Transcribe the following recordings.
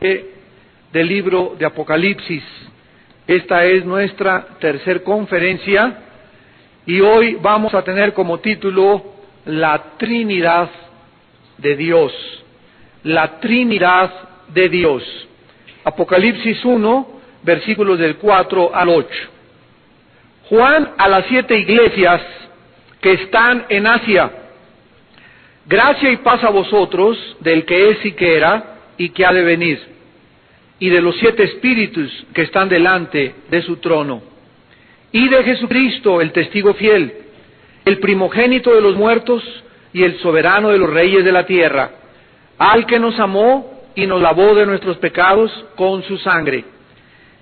del libro de Apocalipsis. Esta es nuestra tercera conferencia y hoy vamos a tener como título La Trinidad de Dios. La Trinidad de Dios. Apocalipsis 1, versículos del 4 al 8. Juan a las 7 iglesias que están en Asia. Gracia y paz a vosotros, del que es y que era y que ha de venir, y de los 7 espíritus que están delante de su trono, y de Jesucristo, el testigo fiel, el primogénito de los muertos y el soberano de los reyes de la tierra, al que nos amó y nos lavó de nuestros pecados con su sangre,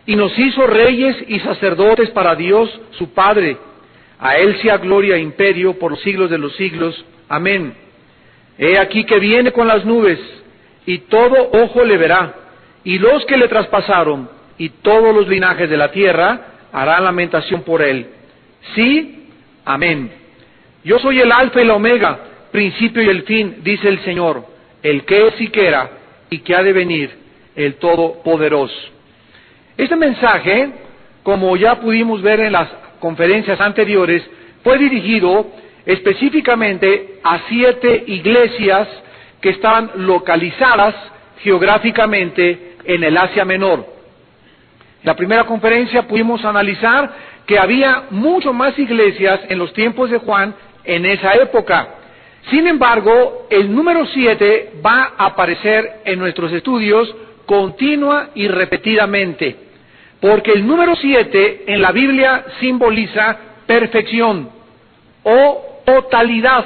y nos hizo reyes y sacerdotes para Dios su Padre. A él sea gloria e imperio por los siglos de los siglos. Amén. He aquí que viene con las nubes, y todo ojo le verá, y los que le traspasaron, y todos los linajes de la tierra harán lamentación por él. Sí, amén. Yo soy el alfa y la omega, principio y el fin, dice el Señor, el que es y que era, y que ha de venir, el Todopoderoso. Este mensaje, como ya pudimos ver en las conferencias anteriores, fue dirigido específicamente a 7 iglesias que estaban localizadas geográficamente en el Asia Menor. En la primera conferencia pudimos analizar que había mucho más iglesias en los tiempos de Juan en esa época. Sin embargo, el número 7 va a aparecer en nuestros estudios continua y repetidamente, porque el número 7 en la Biblia simboliza perfección o totalidad.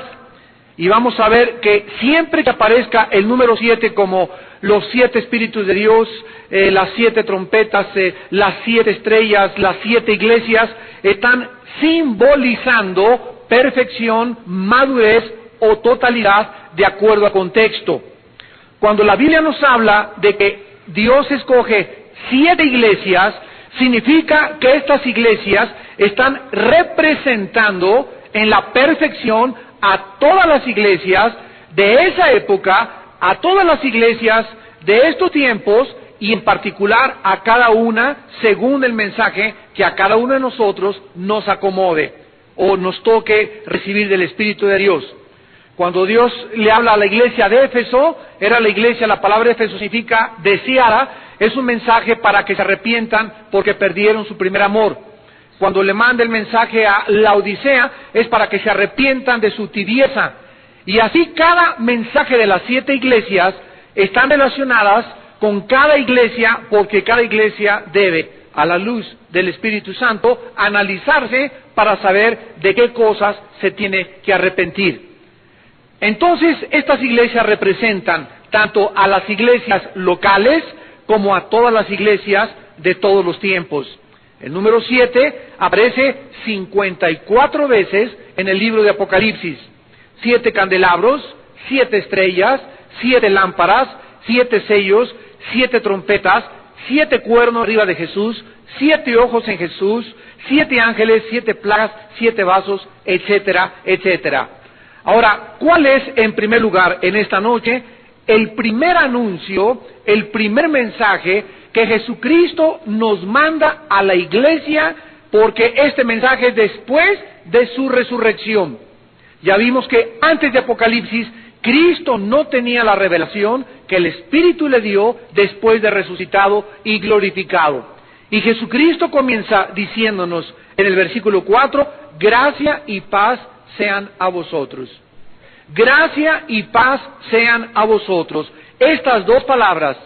Y vamos a ver que siempre que aparezca el número 7 como los 7 espíritus de Dios, las 7 trompetas, las 7 estrellas, las 7 iglesias, están simbolizando perfección, madurez o totalidad de acuerdo al contexto. Cuando la Biblia nos habla de que Dios escoge 7 iglesias, significa que estas iglesias están representando en la perfección a todas las iglesias de esa época, a todas las iglesias de estos tiempos y en particular a cada una según el mensaje que a cada uno de nosotros nos acomode o nos toque recibir del Espíritu de Dios. Cuando Dios le habla a la iglesia de Éfeso, era la iglesia, la palabra Éfeso significa deseada, es un mensaje para que se arrepientan porque perdieron su primer amor. Cuando le manda el mensaje a Laodicea, es para que se arrepientan de su tibieza. Y así cada mensaje de las 7 iglesias están relacionadas con cada iglesia, porque cada iglesia debe, a la luz del Espíritu Santo, analizarse para saber de qué cosas se tiene que arrepentir. Entonces, estas iglesias representan tanto a las iglesias locales como a todas las iglesias de todos los tiempos. El número 7 aparece 54 veces en el libro de Apocalipsis. 7 candelabros, 7 estrellas, 7 lámparas, 7 sellos, 7 trompetas, 7 cuernos arriba de Jesús, 7 ojos en Jesús, 7 ángeles, 7 plagas, 7 vasos, etcétera, etcétera. Ahora, ¿cuál es en primer lugar en esta noche el primer anuncio, el primer mensaje que Jesucristo nos manda a la iglesia? Porque este mensaje es después de su resurrección. Ya vimos que antes de Apocalipsis, Cristo no tenía la revelación que el Espíritu le dio después de resucitado y glorificado. Y Jesucristo comienza diciéndonos en el versículo 4, gracia y paz sean a vosotros. Gracia y paz sean a vosotros. Estas dos palabras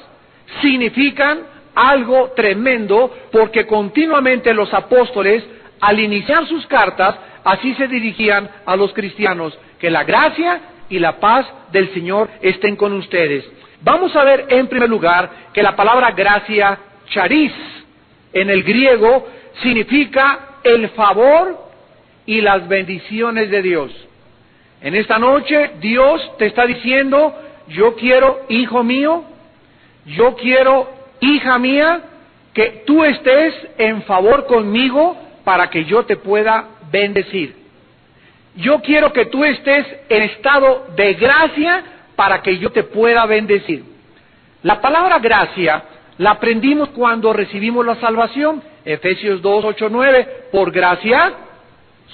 significan algo tremendo, porque continuamente los apóstoles, al iniciar sus cartas, así se dirigían a los cristianos: que la gracia y la paz del Señor estén con ustedes. Vamos a ver en primer lugar que la palabra gracia, charis, en el griego, significa el favor y las bendiciones de Dios. En esta noche Dios te está diciendo: yo quiero, hijo mío, yo quiero, hija mía, que tú estés en favor conmigo para que yo te pueda bendecir. Yo quiero que tú estés en estado de gracia para que yo te pueda bendecir. La palabra gracia la aprendimos cuando recibimos la salvación. Efesios 2, 8, 9. Por gracia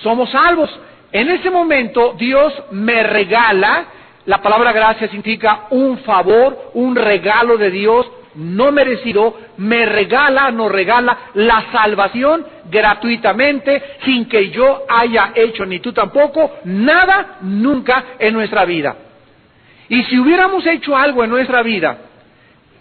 somos salvos. En ese momento Dios me regala, la palabra gracia significa un favor, un regalo de Dios no merecido, nos regala la salvación gratuitamente, sin que yo haya hecho, ni tú tampoco, nada, nunca en nuestra vida. Y si hubiéramos hecho algo en nuestra vida,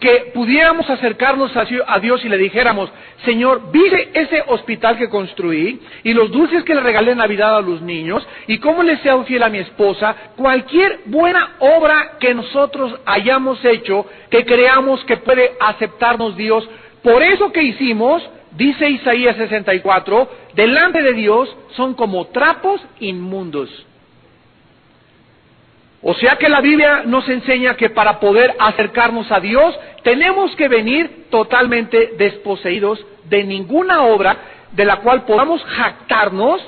que pudiéramos acercarnos a Dios y le dijéramos, Señor, ¿viste ese hospital que construí? Y los dulces que le regalé en Navidad a los niños, y cómo le sea fiel a mi esposa, cualquier buena obra que nosotros hayamos hecho, que creamos que puede aceptarnos Dios, por eso que hicimos, dice Isaías 64, delante de Dios son como trapos inmundos. O sea que la Biblia nos enseña que para poder acercarnos a Dios, tenemos que venir totalmente desposeídos de ninguna obra de la cual podamos jactarnos,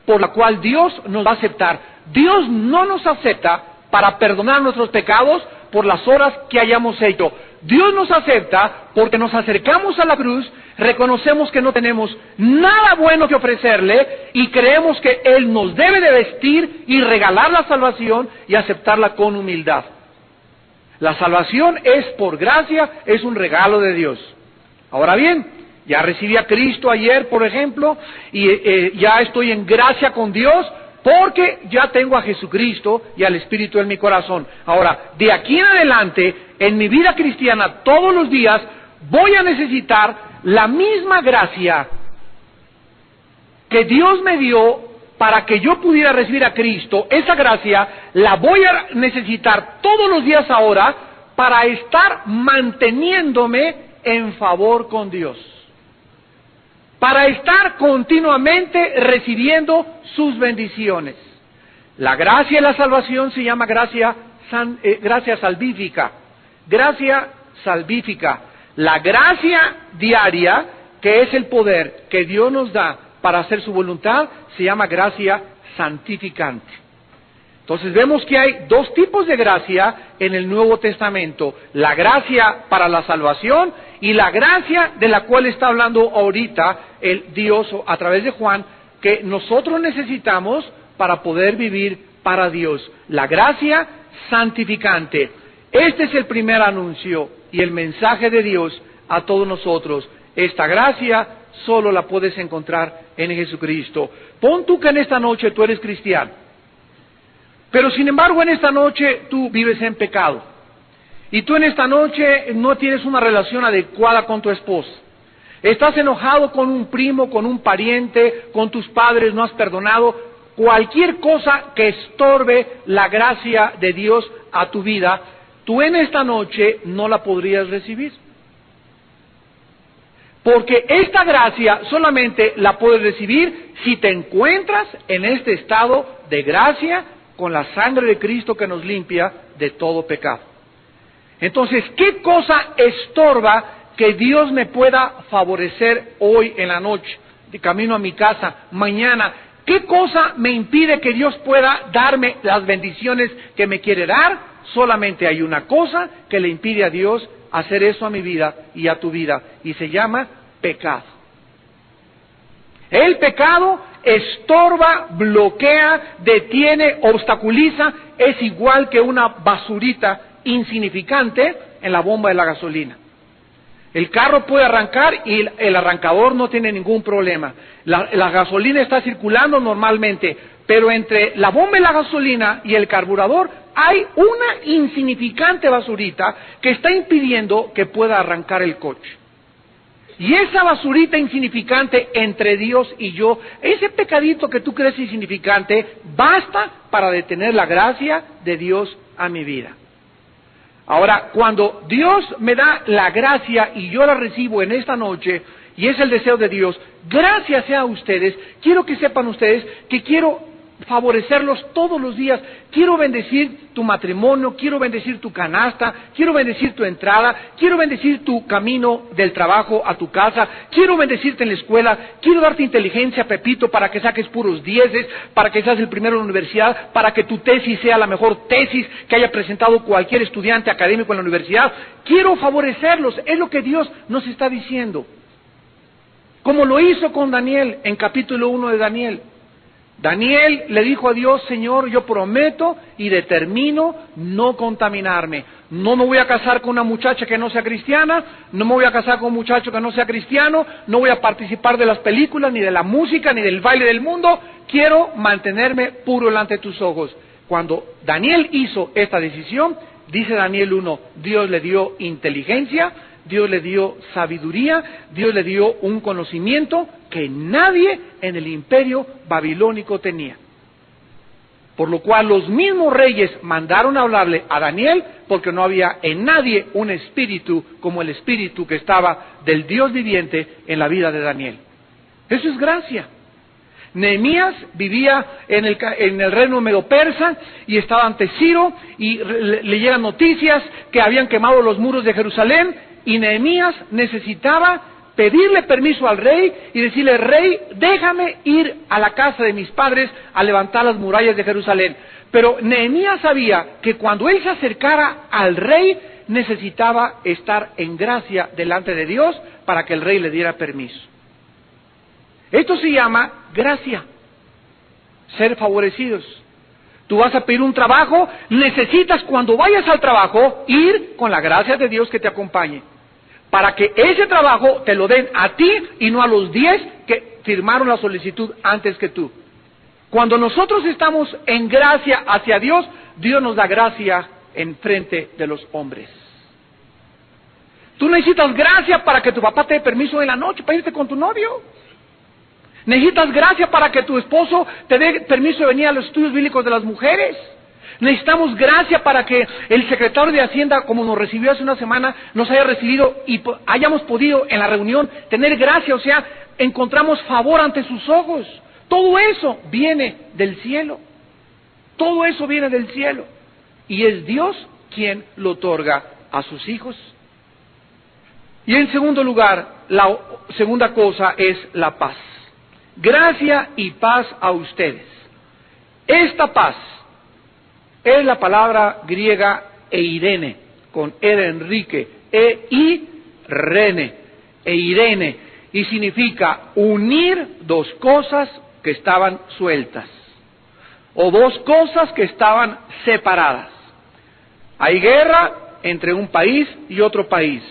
por la cual Dios nos va a aceptar. Dios no nos acepta para perdonar nuestros pecados por las obras que hayamos hecho. Dios nos acepta porque nos acercamos a la cruz, reconocemos que no tenemos nada bueno que ofrecerle y creemos que Él nos debe de vestir y regalar la salvación y aceptarla con humildad. La salvación es por gracia, es un regalo de Dios. Ahora bien, ya recibí a Cristo ayer, por ejemplo, y ya estoy en gracia con Dios, porque ya tengo a Jesucristo y al Espíritu en mi corazón. Ahora, de aquí en adelante, en mi vida cristiana, todos los días, voy a necesitar la misma gracia que Dios me dio para que yo pudiera recibir a Cristo. Esa gracia la voy a necesitar todos los días ahora para estar manteniéndome en favor con Dios, para estar continuamente recibiendo sus bendiciones. La gracia y la salvación se llama gracia salvífica. Gracia salvífica. La gracia diaria, que es el poder que Dios nos da para hacer su voluntad, se llama gracia santificante. Entonces vemos que hay dos tipos de gracia en el Nuevo Testamento: la gracia para la salvación y la gracia de la cual está hablando ahorita el Dios a través de Juan, que nosotros necesitamos para poder vivir para Dios. La gracia santificante. Este es el primer anuncio y el mensaje de Dios a todos nosotros. Esta gracia solo la puedes encontrar en Jesucristo. Pon tú que en esta noche tú eres cristiano, pero sin embargo en esta noche tú vives en pecado. Y tú en esta noche no tienes una relación adecuada con tu esposa. Estás enojado con un primo, con un pariente, con tus padres, no has perdonado. Cualquier cosa que estorbe la gracia de Dios a tu vida, tú en esta noche no la podrías recibir. Porque esta gracia solamente la puedes recibir si te encuentras en este estado de gracia con la sangre de Cristo que nos limpia de todo pecado. Entonces, ¿qué cosa estorba que Dios me pueda favorecer hoy en la noche, de camino a mi casa, mañana? ¿Qué cosa me impide que Dios pueda darme las bendiciones que me quiere dar? Solamente hay una cosa que le impide a Dios hacer eso a mi vida y a tu vida, y se llama pecado. El pecado estorba, bloquea, detiene, obstaculiza, es igual que una basurita insignificante en la bomba de la gasolina. El carro puede arrancar y el arrancador no tiene ningún problema. La gasolina está circulando normalmente, pero entre la bomba de la gasolina y el carburador hay una insignificante basurita que está impidiendo que pueda arrancar el coche. Y esa basurita insignificante entre Dios y yo, ese pecadito que tú crees insignificante, basta para detener la gracia de Dios a mi vida. Ahora, cuando Dios me da la gracia y yo la recibo en esta noche, y es el deseo de Dios, gracias sea a ustedes, quiero que sepan ustedes que quiero favorecerlos todos los días. Quiero bendecir tu matrimonio, quiero bendecir tu canasta, quiero bendecir tu entrada, quiero bendecir tu camino del trabajo a tu casa, quiero bendecirte en la escuela, quiero darte inteligencia, Pepito, para que saques puros dieces, para que seas el primero en la universidad, para que tu tesis sea la mejor tesis que haya presentado cualquier estudiante académico en la universidad. Quiero favorecerlos, es lo que Dios nos está diciendo. Como lo hizo con Daniel en capítulo 1 de Daniel. Daniel le dijo a Dios: Señor, yo prometo y determino no contaminarme. No me voy a casar con una muchacha que no sea cristiana, no me voy a casar con un muchacho que no sea cristiano, no voy a participar de las películas, ni de la música, ni del baile del mundo. Quiero mantenerme puro delante de tus ojos. Cuando Daniel hizo esta decisión, dice Daniel 1, Dios le dio inteligencia, Dios le dio sabiduría, Dios le dio un conocimiento que nadie en el imperio babilónico tenía. Por lo cual los mismos reyes mandaron a hablarle a Daniel, porque no había en nadie un espíritu como el espíritu que estaba del Dios viviente en la vida de Daniel. Eso es gracia. Nehemías vivía en el reino medo-persa y estaba ante Ciro, y le llegan noticias que habían quemado los muros de Jerusalén. Y Nehemías necesitaba pedirle permiso al rey y decirle: rey, déjame ir a la casa de mis padres a levantar las murallas de Jerusalén. Pero Nehemías sabía que cuando él se acercara al rey, necesitaba estar en gracia delante de Dios para que el rey le diera permiso. Esto se llama gracia, ser favorecidos. Tú vas a pedir un trabajo, necesitas cuando vayas al trabajo ir con la gracia de Dios que te acompañe, para que ese trabajo te lo den a ti y no a los 10 que firmaron la solicitud antes que tú. Cuando nosotros estamos en gracia hacia Dios, Dios nos da gracia en frente de los hombres. Tú necesitas gracia para que tu papá te dé permiso en la noche para irte con tu novio. Necesitas gracia para que tu esposo te dé permiso de venir a los estudios bíblicos de las mujeres. Necesitamos gracia para que el secretario de Hacienda, como nos recibió hace una semana, nos haya recibido y hayamos podido en la reunión tener gracia, o sea, encontramos favor ante sus ojos. Todo eso viene del cielo. Todo eso viene del cielo. Y es Dios quien lo otorga a sus hijos. Y en segundo lugar, la segunda cosa es la paz. Gracia y paz a ustedes. Esta paz es la palabra griega eirene, con E de Enrique, eirene, y significa unir dos cosas que estaban sueltas, o dos cosas que estaban separadas. Hay guerra entre un país y otro país.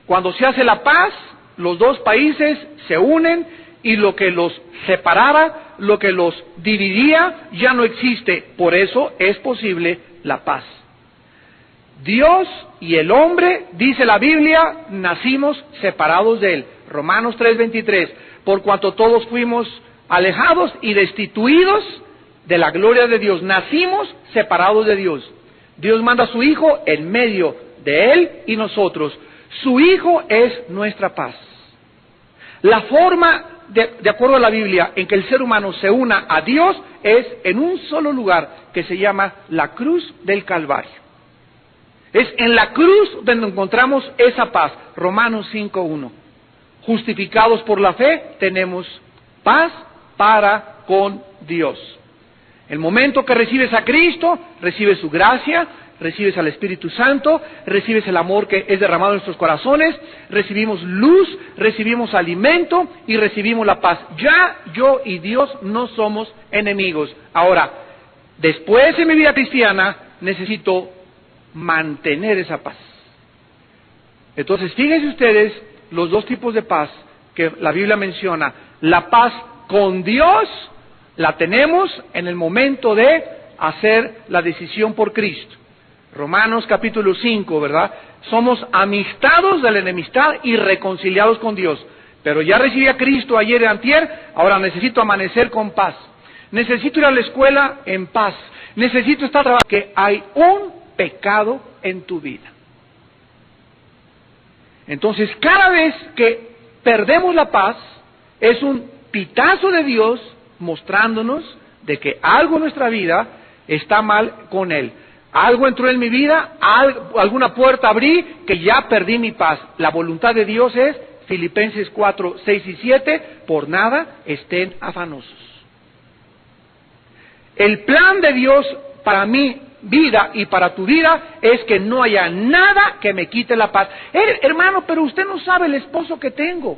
Cuando se hace la paz, los dos países se unen y lo que los separaba, lo que los dividía, ya no existe. Por eso es posible la paz. Dios y el hombre, dice la Biblia, nacimos separados de Él. Romanos 3:23, por cuanto todos fuimos alejados y destituidos de la gloria de Dios, nacimos separados de Dios. Dios manda a su Hijo en medio de Él y nosotros. Su Hijo es nuestra paz. La forma, de acuerdo a la Biblia, en que el ser humano se una a Dios es en un solo lugar que se llama la cruz del Calvario. Es en la cruz donde encontramos esa paz. Romanos 5:1. Justificados por la fe, tenemos paz para con Dios. El momento que recibes a Cristo, recibes su gracia, recibes al Espíritu Santo, recibes el amor que es derramado en nuestros corazones, recibimos luz, recibimos alimento y recibimos la paz. Ya yo y Dios no somos enemigos. Ahora, después de mi vida cristiana, necesito mantener esa paz. Entonces, fíjense ustedes los dos tipos de paz que la Biblia menciona. La paz con Dios la tenemos en el momento de hacer la decisión por Cristo. Romanos capítulo 5, ¿verdad? Somos amistados de la enemistad y reconciliados con Dios. Pero ya recibí a Cristo ayer y antier, ahora necesito amanecer con paz. Necesito ir a la escuela en paz. Necesito estar trabajando. Que hay un pecado en tu vida. Entonces, cada vez que perdemos la paz, es un pitazo de Dios mostrándonos de que algo en nuestra vida está mal con Él. Algo entró en mi vida, alguna puerta abrí, que ya perdí mi paz. La voluntad de Dios es, Filipenses 4, 6 y 7, por nada estén afanosos. El plan de Dios para mi vida y para tu vida es que no haya nada que me quite la paz. Hermano, pero usted no sabe el esposo que tengo.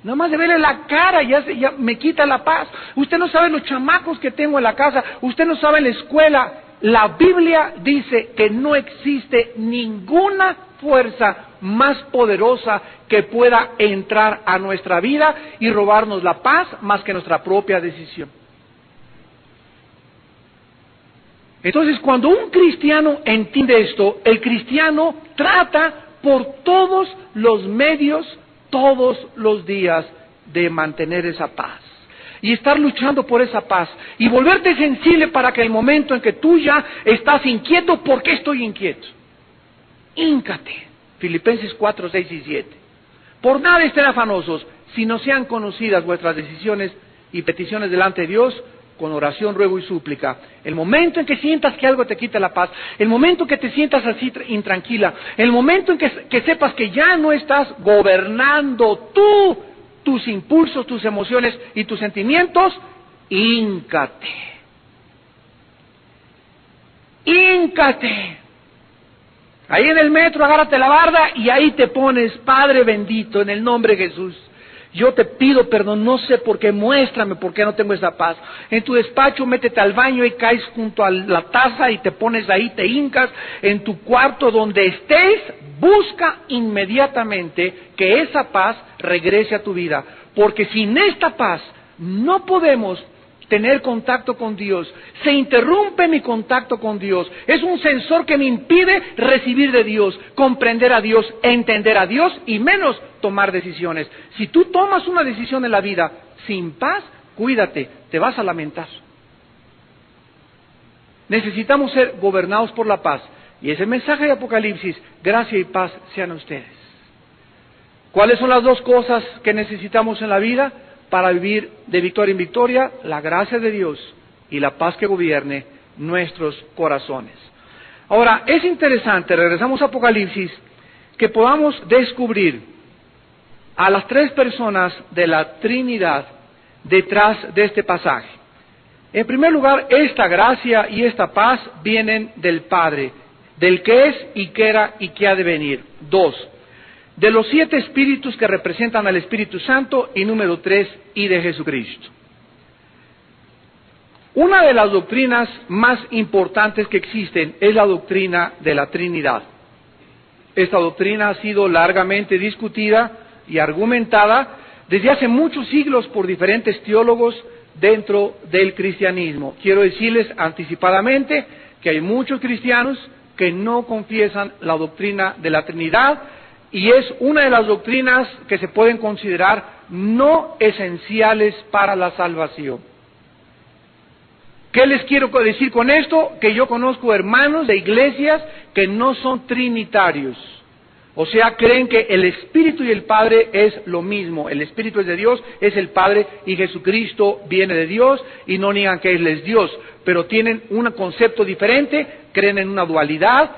Nada más de verle la cara ya me quita la paz. Usted no sabe los chamacos que tengo en la casa. Usted no sabe en la escuela. La Biblia dice que no existe ninguna fuerza más poderosa que pueda entrar a nuestra vida y robarnos la paz más que nuestra propia decisión. Entonces, cuando un cristiano entiende esto, el cristiano trata por todos los medios, todos los días, de mantener esa paz. Y estar luchando por esa paz. Y volverte sensible para que el momento en que tú ya estás inquieto, ¿por qué estoy inquieto? Híncate. Filipenses 4, 6 y 7. Por nada estén afanosos, si no sean conocidas vuestras decisiones y peticiones delante de Dios, con oración, ruego y súplica. El momento en que sientas que algo te quita la paz, el momento que te sientas así intranquila, el momento en que sepas que ya no estás gobernando tú, tus impulsos, tus emociones y tus sentimientos, híncate. Híncate. Ahí en el metro, agárrate la barda y ahí te pones, Padre bendito, en el nombre de Jesús. Yo te pido perdón, no sé por qué, muéstrame por qué no tengo esa paz. En tu despacho, métete al baño y caes junto a la taza y te pones ahí, te hincas. En tu cuarto, donde estés, busca inmediatamente que esa paz regrese a tu vida. Porque sin esta paz no podemos tener contacto con Dios. Se interrumpe mi contacto con Dios. Es un sensor que me impide recibir de Dios, comprender a Dios, entender a Dios y menos tomar decisiones. Si tú tomas una decisión en la vida sin paz, cuídate, te vas a lamentar. Necesitamos ser gobernados por la paz. Y ese mensaje de Apocalipsis, gracia y paz sean ustedes. ¿Cuáles son las dos cosas que necesitamos en la vida para vivir de victoria en victoria? La gracia de Dios y la paz que gobierne nuestros corazones. Ahora, es interesante, regresamos a Apocalipsis, que podamos descubrir a las tres personas de la Trinidad detrás de este pasaje. En primer lugar, esta gracia y esta paz vienen del Padre, del que es y que era y que ha de venir. 2, de los 7 espíritus que representan al Espíritu Santo, y número 3, y de Jesucristo. Una de las doctrinas más importantes que existen es la doctrina de la Trinidad. Esta doctrina ha sido largamente discutida y argumentada desde hace muchos siglos por diferentes teólogos dentro del cristianismo. Quiero decirles anticipadamente que hay muchos cristianos que no confiesan la doctrina de la Trinidad, y es una de las doctrinas que se pueden considerar no esenciales para la salvación. ¿Qué les quiero decir con esto? Que yo conozco hermanos de iglesias que no son trinitarios. O sea, creen que el Espíritu y el Padre es lo mismo. El Espíritu es de Dios, es el Padre, y Jesucristo viene de Dios, y no niegan que Él es Dios. Pero tienen un concepto diferente, creen en una dualidad,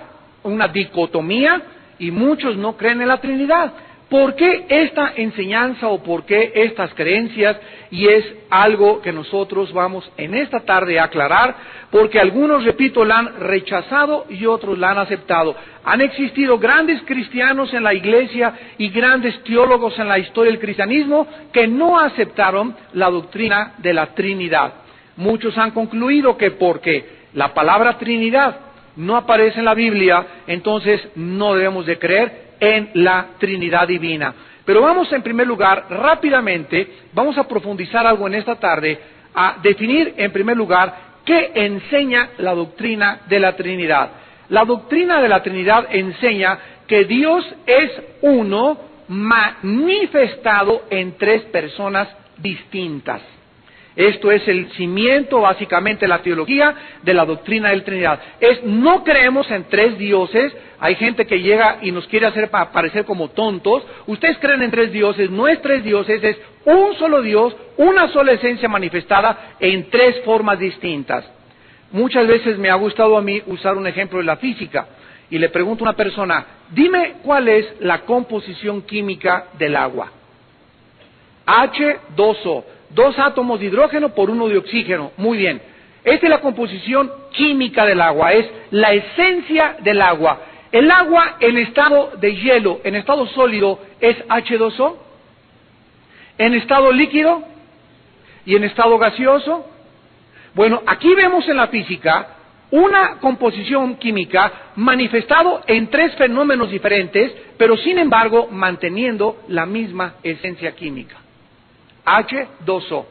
una dicotomía, y muchos no creen en la Trinidad. ¿Por qué esta enseñanza o por qué estas creencias? Y es algo que nosotros vamos en esta tarde a aclarar, porque algunos, repito, la han rechazado y otros la han aceptado. Han existido grandes cristianos en la iglesia y grandes teólogos en la historia del cristianismo que no aceptaron la doctrina de la Trinidad. Muchos han concluido que porque la palabra Trinidad no aparece en la Biblia, entonces no debemos de creer en la Trinidad divina. Pero vamos, en primer lugar, rápidamente, vamos a profundizar algo en esta tarde, a definir en primer lugar qué enseña la doctrina de la Trinidad. La doctrina de la Trinidad enseña que Dios es uno manifestado en 3 personas distintas. Esto es el cimiento, básicamente, de la teología de la doctrina de la Trinidad. No creemos en tres dioses. Hay gente que llega y nos quiere hacer parecer como tontos. Ustedes creen en tres dioses, no es tres dioses, es un solo Dios, una sola esencia manifestada en tres formas distintas. Muchas veces me ha gustado a mí usar un ejemplo de la física, y le pregunto a una persona, dime cuál es la composición química del agua. H2O. 2 átomos de hidrógeno por 1 de oxígeno. Muy bien. Esta es la composición química del agua, es la esencia del agua. El agua en estado de hielo, en estado sólido, es H2O. En estado líquido y en estado gaseoso. Bueno, aquí vemos en la física una composición química manifestado en tres fenómenos diferentes, pero sin embargo manteniendo la misma esencia química. H2O.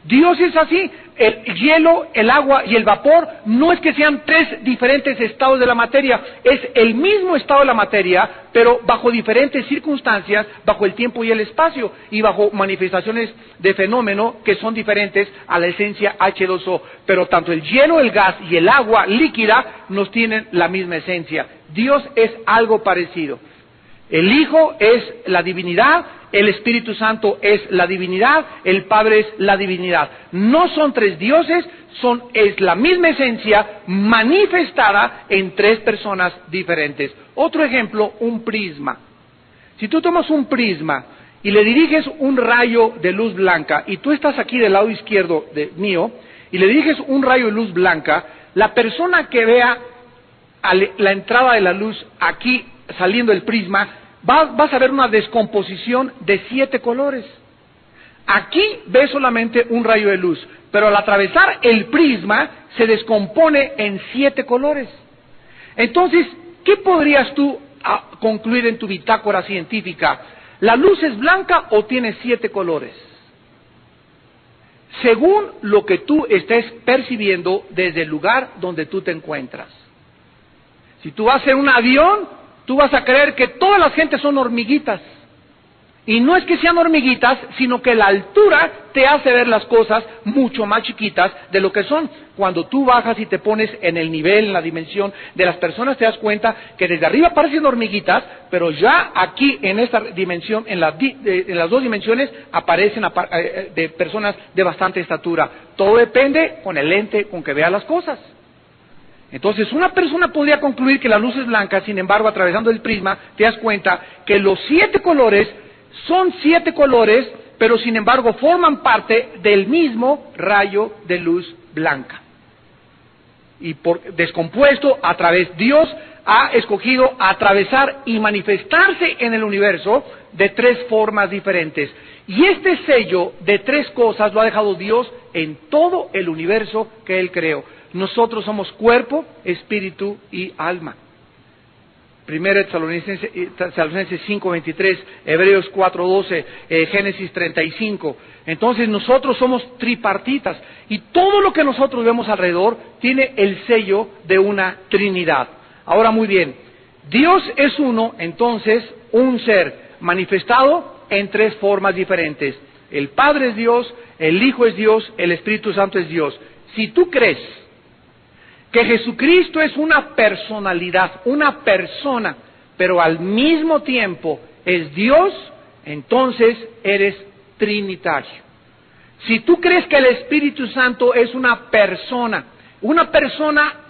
Dios es así. El hielo, el agua y el vapor no es que sean tres diferentes estados de la materia, es el mismo estado de la materia, pero bajo diferentes circunstancias, bajo el tiempo y el espacio, y bajo manifestaciones de fenómeno que son diferentes a la esencia H2O. Pero tanto el hielo, el gas y el agua líquida nos tienen la misma esencia. Dios es algo parecido. El Hijo es la divinidad, el Espíritu Santo es la divinidad, el Padre es la divinidad. No son tres dioses, es la misma esencia manifestada en tres personas diferentes. Otro ejemplo, un prisma. Si tú tomas un prisma y le diriges un rayo de luz blanca, y tú estás aquí del lado izquierdo mío, y le diriges un rayo de luz blanca, la persona que vea la entrada de la luz aquí saliendo del prisma, vas a ver una descomposición de 7 colores. Aquí ves solamente un rayo de luz, pero al atravesar el prisma se descompone en 7 colores. Entonces, ¿qué podrías tú concluir en tu bitácora científica? ¿La luz es blanca o tiene 7 colores? Según lo que tú estés percibiendo desde el lugar donde tú te encuentras. Si tú vas en un avión, tú vas a creer que todas las gentes son hormiguitas. Y no es que sean hormiguitas, sino que la altura te hace ver las cosas mucho más chiquitas de lo que son. Cuando tú bajas y te pones en el nivel, en la dimensión de las personas, te das cuenta que desde arriba parecen hormiguitas, pero ya aquí en esta dimensión, en las dos dimensiones, aparecen de personas de bastante estatura. Todo depende con el lente con que vea las cosas. Entonces, una persona podría concluir que la luz es blanca, sin embargo, atravesando el prisma, te das cuenta que los 7 colores son 7 colores, pero sin embargo forman parte del mismo rayo de luz blanca. Y descompuesto a través, Dios ha escogido atravesar y manifestarse en el universo de 3 formas diferentes. Y este sello de 3 cosas lo ha dejado Dios en todo el universo que Él creó. Nosotros somos cuerpo, espíritu y alma. 1 Tesalonicenses 5:23, Hebreos 4:12, Génesis 35. Entonces nosotros somos tripartitas y todo lo que nosotros vemos alrededor tiene el sello de una Trinidad. Ahora muy bien, Dios es uno, entonces un ser manifestado en 3 formas diferentes. El Padre es Dios, el Hijo es Dios, el Espíritu Santo es Dios. Si tú crees que Jesucristo es una personalidad, una persona, pero al mismo tiempo es Dios, entonces eres trinitario. Si tú crees que el Espíritu Santo es una persona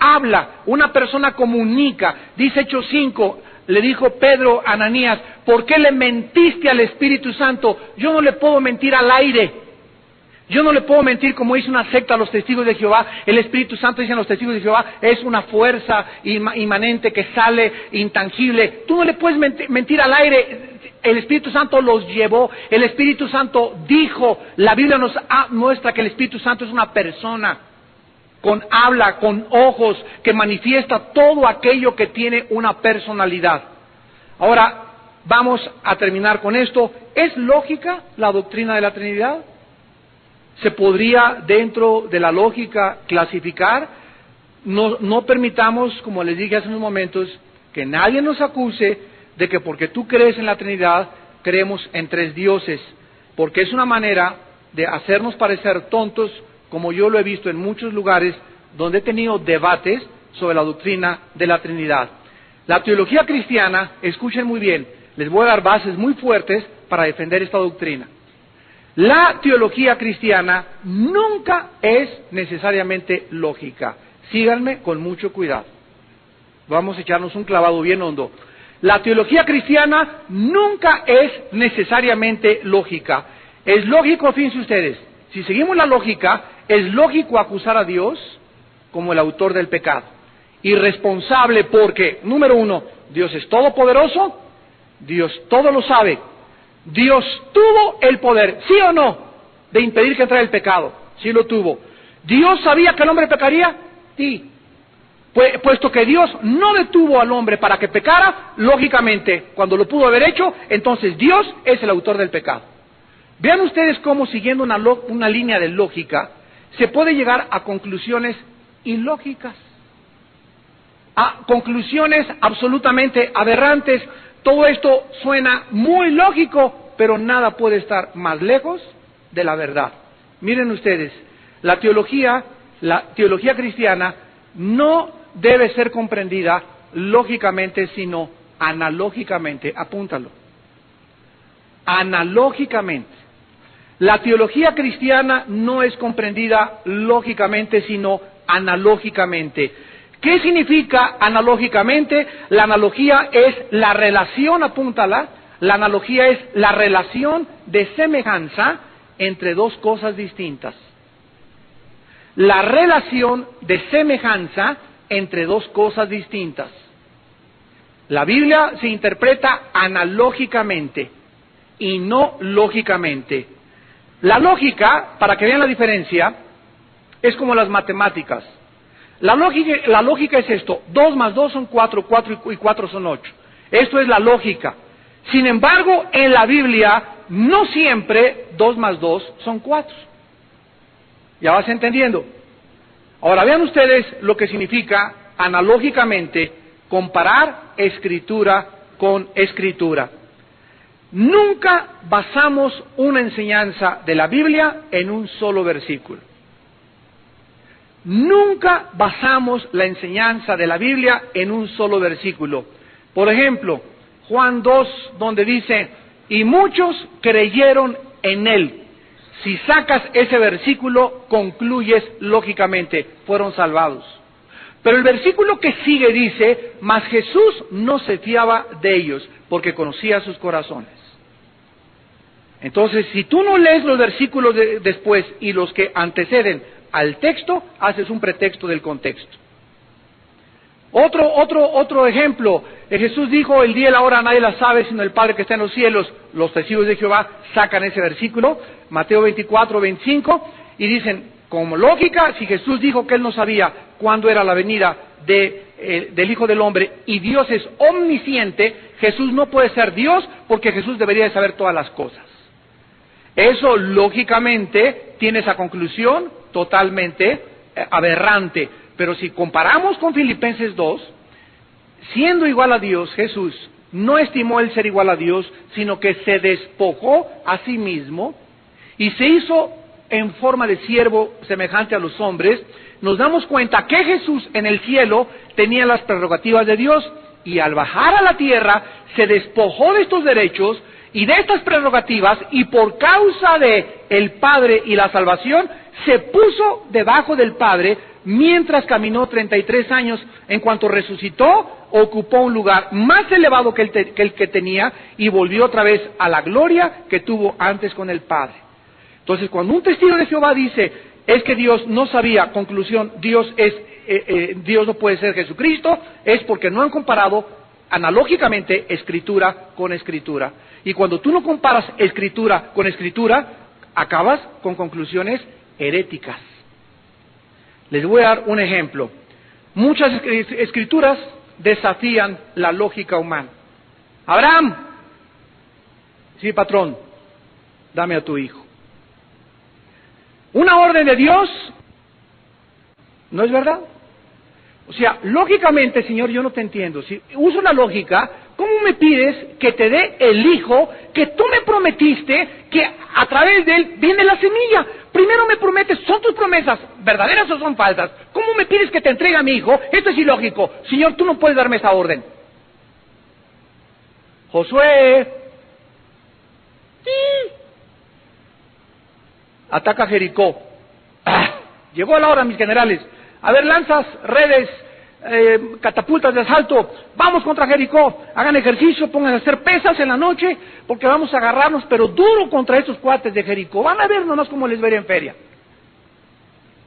habla, una persona comunica, dice Hechos 5, le dijo Pedro a Ananías, ¿por qué le mentiste al Espíritu Santo? Yo no le puedo mentir al aire. Yo no le puedo mentir como hizo una secta a los testigos de Jehová. El Espíritu Santo, dicen los testigos de Jehová, es una fuerza inmanente que sale intangible. Tú no le puedes mentir al aire. El Espíritu Santo los llevó. El Espíritu Santo dijo. La Biblia nos muestra que el Espíritu Santo es una persona con habla, con ojos, que manifiesta todo aquello que tiene una personalidad. Ahora, vamos a terminar con esto. ¿Es lógica la doctrina de la Trinidad? ¿Se podría dentro de la lógica clasificar? No permitamos, como les dije hace unos momentos, que nadie nos acuse de que porque tú crees en la Trinidad, creemos en 3 dioses, porque es una manera de hacernos parecer tontos, como yo lo he visto en muchos lugares donde he tenido debates sobre la doctrina de la Trinidad. La teología cristiana, escuchen muy bien, les voy a dar bases muy fuertes para defender esta doctrina. La teología cristiana nunca es necesariamente lógica. Síganme con mucho cuidado. Vamos a echarnos un clavado bien hondo. La teología cristiana nunca es necesariamente lógica. Es lógico, fíjense ustedes, si seguimos la lógica, es lógico acusar a Dios como el autor del pecado. Irresponsable porque, número uno, Dios es todopoderoso, Dios todo lo sabe. Dios tuvo el poder, ¿sí o no?, de impedir que entrara el pecado. Sí lo tuvo. ¿Dios sabía que el hombre pecaría? Sí. Puesto que Dios no detuvo al hombre para que pecara, lógicamente, cuando lo pudo haber hecho, entonces Dios es el autor del pecado. Vean ustedes cómo, siguiendo una línea de lógica, se puede llegar a conclusiones ilógicas, a conclusiones absolutamente aberrantes. Todo esto suena muy lógico, pero nada puede estar más lejos de la verdad. Miren ustedes, la teología cristiana no debe ser comprendida lógicamente, sino analógicamente. Apúntalo. Analógicamente. La teología cristiana no es comprendida lógicamente, sino analógicamente. ¿Qué significa analógicamente? La analogía es la relación, apúntala, la analogía es la relación de semejanza entre dos cosas distintas. La relación de semejanza entre dos cosas distintas. La Biblia se interpreta analógicamente y no lógicamente. La lógica, para que vean la diferencia, es como las matemáticas. La lógica es esto: 2 más 2 son 4, 4 y 4 son 8. Esto es la lógica. Sin embargo, en la Biblia, no siempre 2 más 2 son 4. ¿Ya vas entendiendo? Ahora vean ustedes lo que significa analógicamente comparar escritura con escritura. Nunca basamos una enseñanza de la Biblia en un solo versículo. Nunca basamos la enseñanza de la Biblia en un solo versículo. Por ejemplo, Juan 2, donde dice, y muchos creyeron en él. Si sacas ese versículo, concluyes lógicamente, fueron salvados. Pero el versículo que sigue dice, mas Jesús no se fiaba de ellos, porque conocía sus corazones. Entonces, si tú no lees los versículos después y los que anteceden al texto, haces un pretexto del contexto. Otro ejemplo, Jesús dijo, el día y la hora nadie la sabe, sino el Padre que está en los cielos. Los testigos de Jehová sacan ese versículo, Mateo 24, 25, y dicen, como lógica, si Jesús dijo que él no sabía cuándo era la venida del Hijo del Hombre, y Dios es omnisciente, Jesús no puede ser Dios, porque Jesús debería de saber todas las cosas. Eso, lógicamente, tiene esa conclusión totalmente aberrante. Pero si comparamos con Filipenses 2, siendo igual a Dios, Jesús no estimó el ser igual a Dios, sino que se despojó a sí mismo y se hizo en forma de siervo semejante a los hombres. Nos damos cuenta que Jesús en el cielo tenía las prerrogativas de Dios y al bajar a la tierra se despojó de estos derechos y de estas prerrogativas, y por causa de el Padre y la salvación se puso debajo del Padre mientras caminó 33 años. En cuanto resucitó, ocupó un lugar más elevado que el que tenía y volvió otra vez a la gloria que tuvo antes con el Padre. Entonces, cuando un testigo de Jehová dice, es que Dios no sabía, conclusión, Dios no puede ser Jesucristo, es porque no han comparado analógicamente escritura con escritura. Y cuando tú no comparas escritura con escritura, acabas con conclusiones heréticas. Les voy a dar un ejemplo. Muchas escrituras desafían la lógica humana. Abraham, sí, patrón, dame a tu hijo. Una orden de Dios, ¿no es verdad? O sea, lógicamente, Señor, yo no te entiendo. Si uso la lógica, ¿cómo me pides que te dé el hijo que tú me prometiste que a través de él viene la semilla. Primero me prometes, ¿son tus promesas verdaderas o son falsas? ¿Cómo me pides que te entregue a mi hijo? Esto es ilógico. Señor, tú no puedes darme esa orden. Josué, sí, ataca Jericó. Llegó la hora, mis generales. A ver, lanzas, redes, catapultas de asalto. Vamos contra Jericó. Hagan ejercicio, pónganse a hacer pesas en la noche, porque vamos a agarrarnos, pero duro contra esos cuates de Jericó. Van a ver nomás cómo les veré en feria.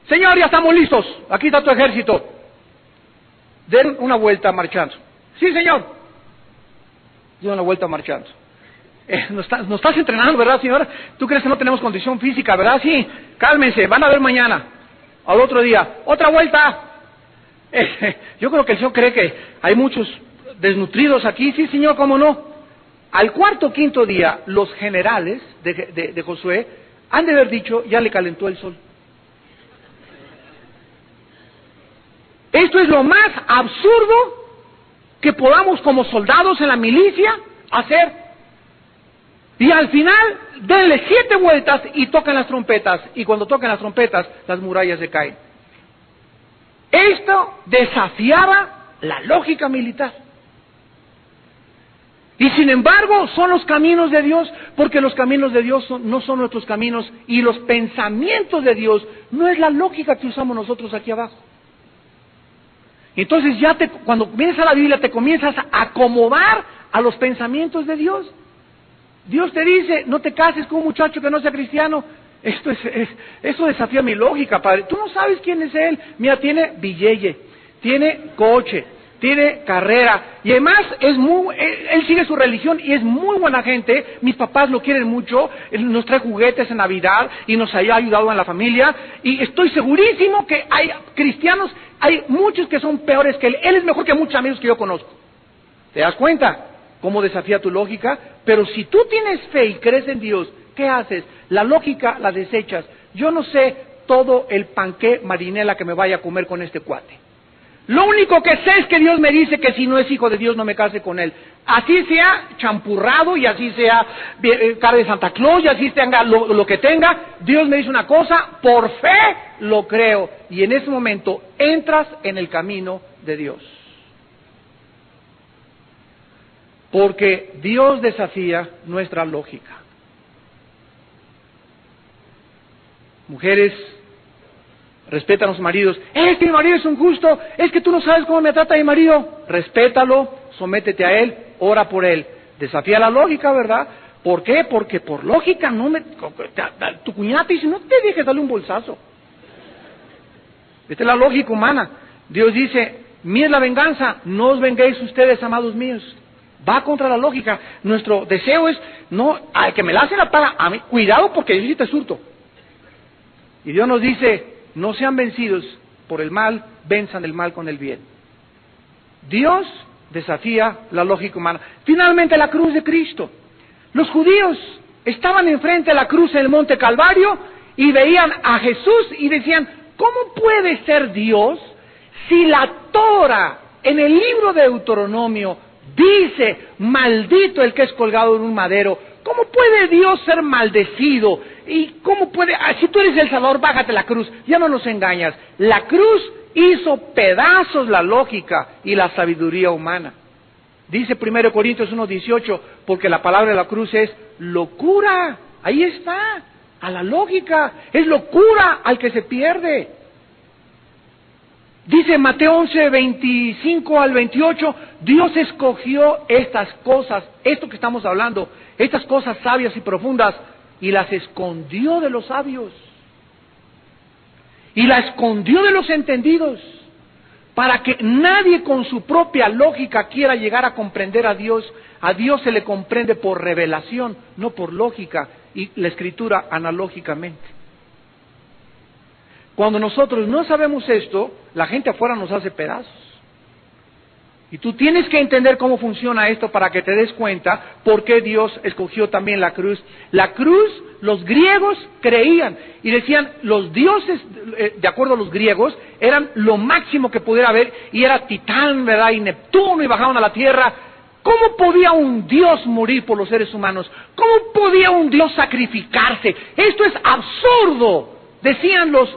Señor, ya estamos listos. Aquí está tu ejército. Den una vuelta marchando. Sí, señor. Den una vuelta marchando. Nos estás entrenando, ¿verdad, señor? ¿Tú crees que no tenemos condición física, verdad? Sí, cálmense, van a ver mañana, al otro día, otra vuelta. Yo creo que el Señor cree que hay muchos desnutridos aquí. Sí, señor, ¿cómo no? Al cuarto o quinto día, los generales de Josué han de haber dicho, ya le calentó el sol. Esto es lo más absurdo que podamos como soldados en la milicia hacer. Y al final, denle 7 vueltas y tocan las trompetas. Y cuando tocan las trompetas, las murallas se caen. Esto desafiaba la lógica militar. Y sin embargo, son los caminos de Dios, porque los caminos de Dios no son nuestros caminos, y los pensamientos de Dios no es la lógica que usamos nosotros aquí abajo. Entonces cuando vienes a la Biblia te comienzas a acomodar a los pensamientos de Dios. Dios te dice, no te cases con un muchacho que no sea cristiano. Eso desafía mi lógica, padre. Tú no sabes quién es él. Mira, tiene billete, tiene coche, tiene carrera, y además él sigue su religión y es muy buena gente. Mis papás lo quieren mucho, él nos trae juguetes en Navidad y nos ha ayudado en la familia, y estoy segurísimo que hay cristianos, hay muchos que son peores que él. Él es mejor que muchos amigos que yo conozco. ¿Te das cuenta cómo desafía tu lógica? Pero si tú tienes fe y crees en Dios, ¿qué haces? La lógica la desechas. Yo no sé todo el panqué marinela que me vaya a comer con este cuate. Lo único que sé es que Dios me dice que si no es hijo de Dios no me case con él. Así sea champurrado y así sea cara de Santa Claus y así tenga lo que tenga, Dios me dice una cosa, por fe lo creo. Y en ese momento entras en el camino de Dios. Porque Dios desafía nuestra lógica. Mujeres, respetan a los maridos. Es que mi marido es un justo, es que tú no sabes cómo me trata mi marido. Respétalo, sométete a él, ora por él. Desafía la lógica, ¿verdad? ¿Por qué? Porque por lógica tu cuñada te dice, no te dejes, dale un bolsazo. Esta es la lógica humana. Dios dice, mía es la venganza, no os venguéis ustedes, amados míos. Va contra la lógica. Nuestro deseo es, no, al que me la hace la paga, a mí, cuidado porque yo sí te surto. Y Dios nos dice, no sean vencidos por el mal, venzan el mal con el bien. Dios desafía la lógica humana. Finalmente, la cruz de Cristo. Los judíos estaban enfrente de la cruz en el monte Calvario y veían a Jesús y decían, ¿cómo puede ser Dios si la Torah en el libro de Deuteronomio dice, maldito el que es colgado en un madero? ¿Cómo puede Dios ser maldecido? ¿Y cómo puede? Si tú eres el Salvador, bájate la cruz. Ya no nos engañas. La cruz hizo pedazos la lógica y la sabiduría humana. Dice 1 Corintios 1:18, porque la palabra de la cruz es locura. Ahí está, a la lógica. Es locura al que se pierde. Dice Mateo 11:25 al 28, Dios escogió estas cosas, esto que estamos hablando, estas cosas sabias y profundas, y las escondió de los sabios, y las escondió de los entendidos, para que nadie con su propia lógica quiera llegar a comprender a Dios. A Dios se le comprende por revelación, no por lógica, y la Escritura analógicamente. Cuando nosotros no sabemos esto, la gente afuera nos hace pedazos. Y tú tienes que entender cómo funciona esto para que te des cuenta por qué Dios escogió también la cruz. La cruz, los griegos creían y decían, los dioses, de acuerdo a los griegos, eran lo máximo que pudiera haber, y era Titán, ¿verdad? Y Neptuno, y bajaban a la tierra. ¿Cómo podía un Dios morir por los seres humanos? ¿Cómo podía un Dios sacrificarse? Esto es absurdo. Decían los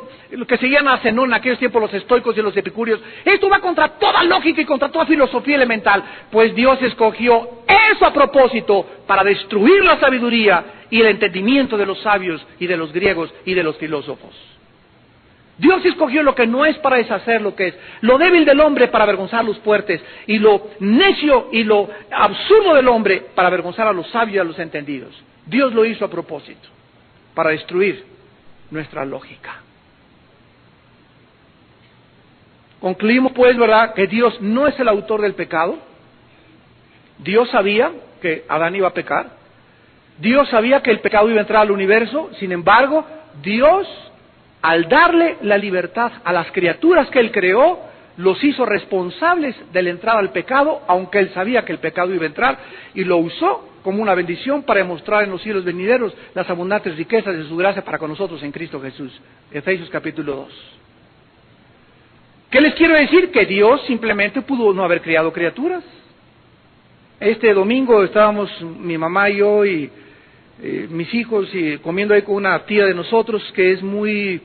que seguían a Zenón en aquellos tiempos, los estoicos y los epicúreos. Esto va contra toda lógica y contra toda filosofía elemental. Pues Dios escogió eso a propósito para destruir la sabiduría y el entendimiento de los sabios y de los griegos y de los filósofos. Dios escogió lo que no es para deshacer lo que es, lo débil del hombre para avergonzar a los fuertes, y lo necio y lo absurdo del hombre para avergonzar a los sabios y a los entendidos. Dios lo hizo a propósito, para destruir nuestra lógica. Concluimos pues, ¿verdad?, que Dios no es el autor del pecado. Dios sabía que Adán iba a pecar. Dios sabía que el pecado iba a entrar al universo. Sin embargo, Dios, al darle la libertad a las criaturas que Él creó, los hizo responsables de la entrada al pecado, aunque Él sabía que el pecado iba a entrar, y lo usó como una bendición para demostrar en los siglos venideros las abundantes riquezas de su gracia para con nosotros en Cristo Jesús. Efesios capítulo 2. ¿Qué les quiero decir? Que Dios simplemente pudo no haber creado criaturas. Este domingo estábamos mi mamá y yo y mis hijos y comiendo ahí con una tía de nosotros que es muy,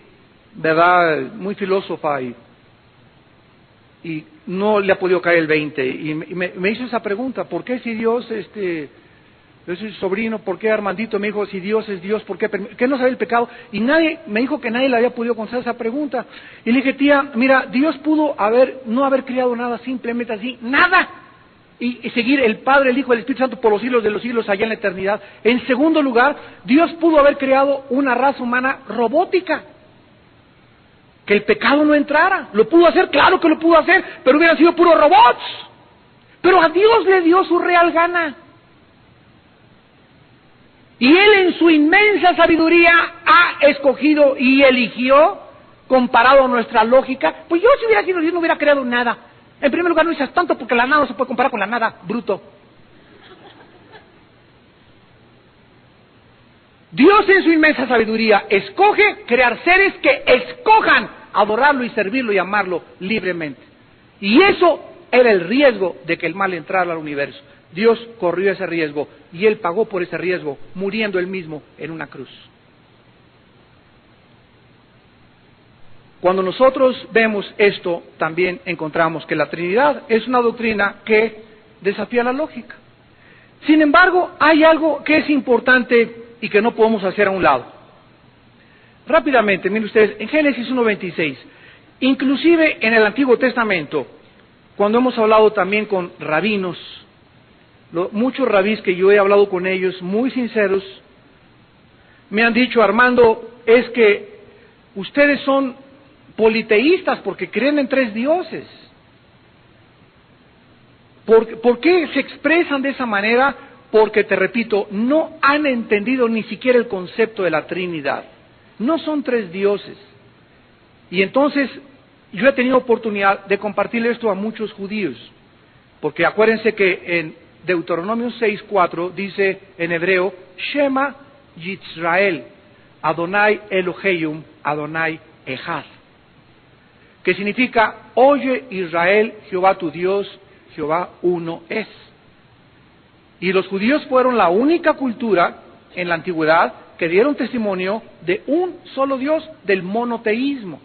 ¿verdad?, muy filósofa y no le ha podido caer el 20. Y me hizo esa pregunta: ¿por qué si Dios, yo soy sobrino, ¿por qué Armandito me dijo, si Dios es Dios, ¿por qué no sabe el pecado? Y me dijo que nadie le había podido contestar esa pregunta. Y le dije: tía, mira, Dios pudo no haber creado nada simplemente así, nada. Y seguir el Padre, el Hijo, el Espíritu Santo por los siglos de los siglos allá en la eternidad. En segundo lugar, Dios pudo haber creado una raza humana robótica, que el pecado no entrara. ¿Lo pudo hacer? Claro que lo pudo hacer, pero hubieran sido puros robots. Pero a Dios le dio su real gana. Y Él en su inmensa sabiduría ha escogido y eligió, comparado a nuestra lógica. Pues yo, si hubiera sido Dios, no hubiera creado nada. En primer lugar, no dices tanto porque la nada no se puede comparar con la nada, bruto. Dios en su inmensa sabiduría escoge crear seres que escojan adorarlo y servirlo y amarlo libremente. Y eso era el riesgo de que el mal entrara al universo. Dios corrió ese riesgo y Él pagó por ese riesgo, muriendo Él mismo en una cruz. Cuando nosotros vemos esto, también encontramos que la Trinidad es una doctrina que desafía la lógica. Sin embargo, hay algo que es importante y que no podemos hacer a un lado. Rápidamente, miren ustedes, en Génesis 1:26, inclusive en el Antiguo Testamento, cuando hemos hablado también con rabinos, muchos rabís que yo he hablado con ellos, muy sinceros, me han dicho: Armando, es que ustedes son politeístas porque creen en 3 dioses. ¿Por qué se expresan de esa manera? Porque, te repito, no han entendido ni siquiera el concepto de la Trinidad. No son 3 dioses. Y entonces, yo he tenido oportunidad de compartir esto a muchos judíos, porque acuérdense que en Deuteronomio 6:4 dice en hebreo: Shema Yisrael, Adonai Elohim, Adonai Echad, que significa: oye Israel, Jehová tu Dios, Jehová uno es. Y los judíos fueron la única cultura en la antigüedad que dieron testimonio de un solo Dios, del monoteísmo.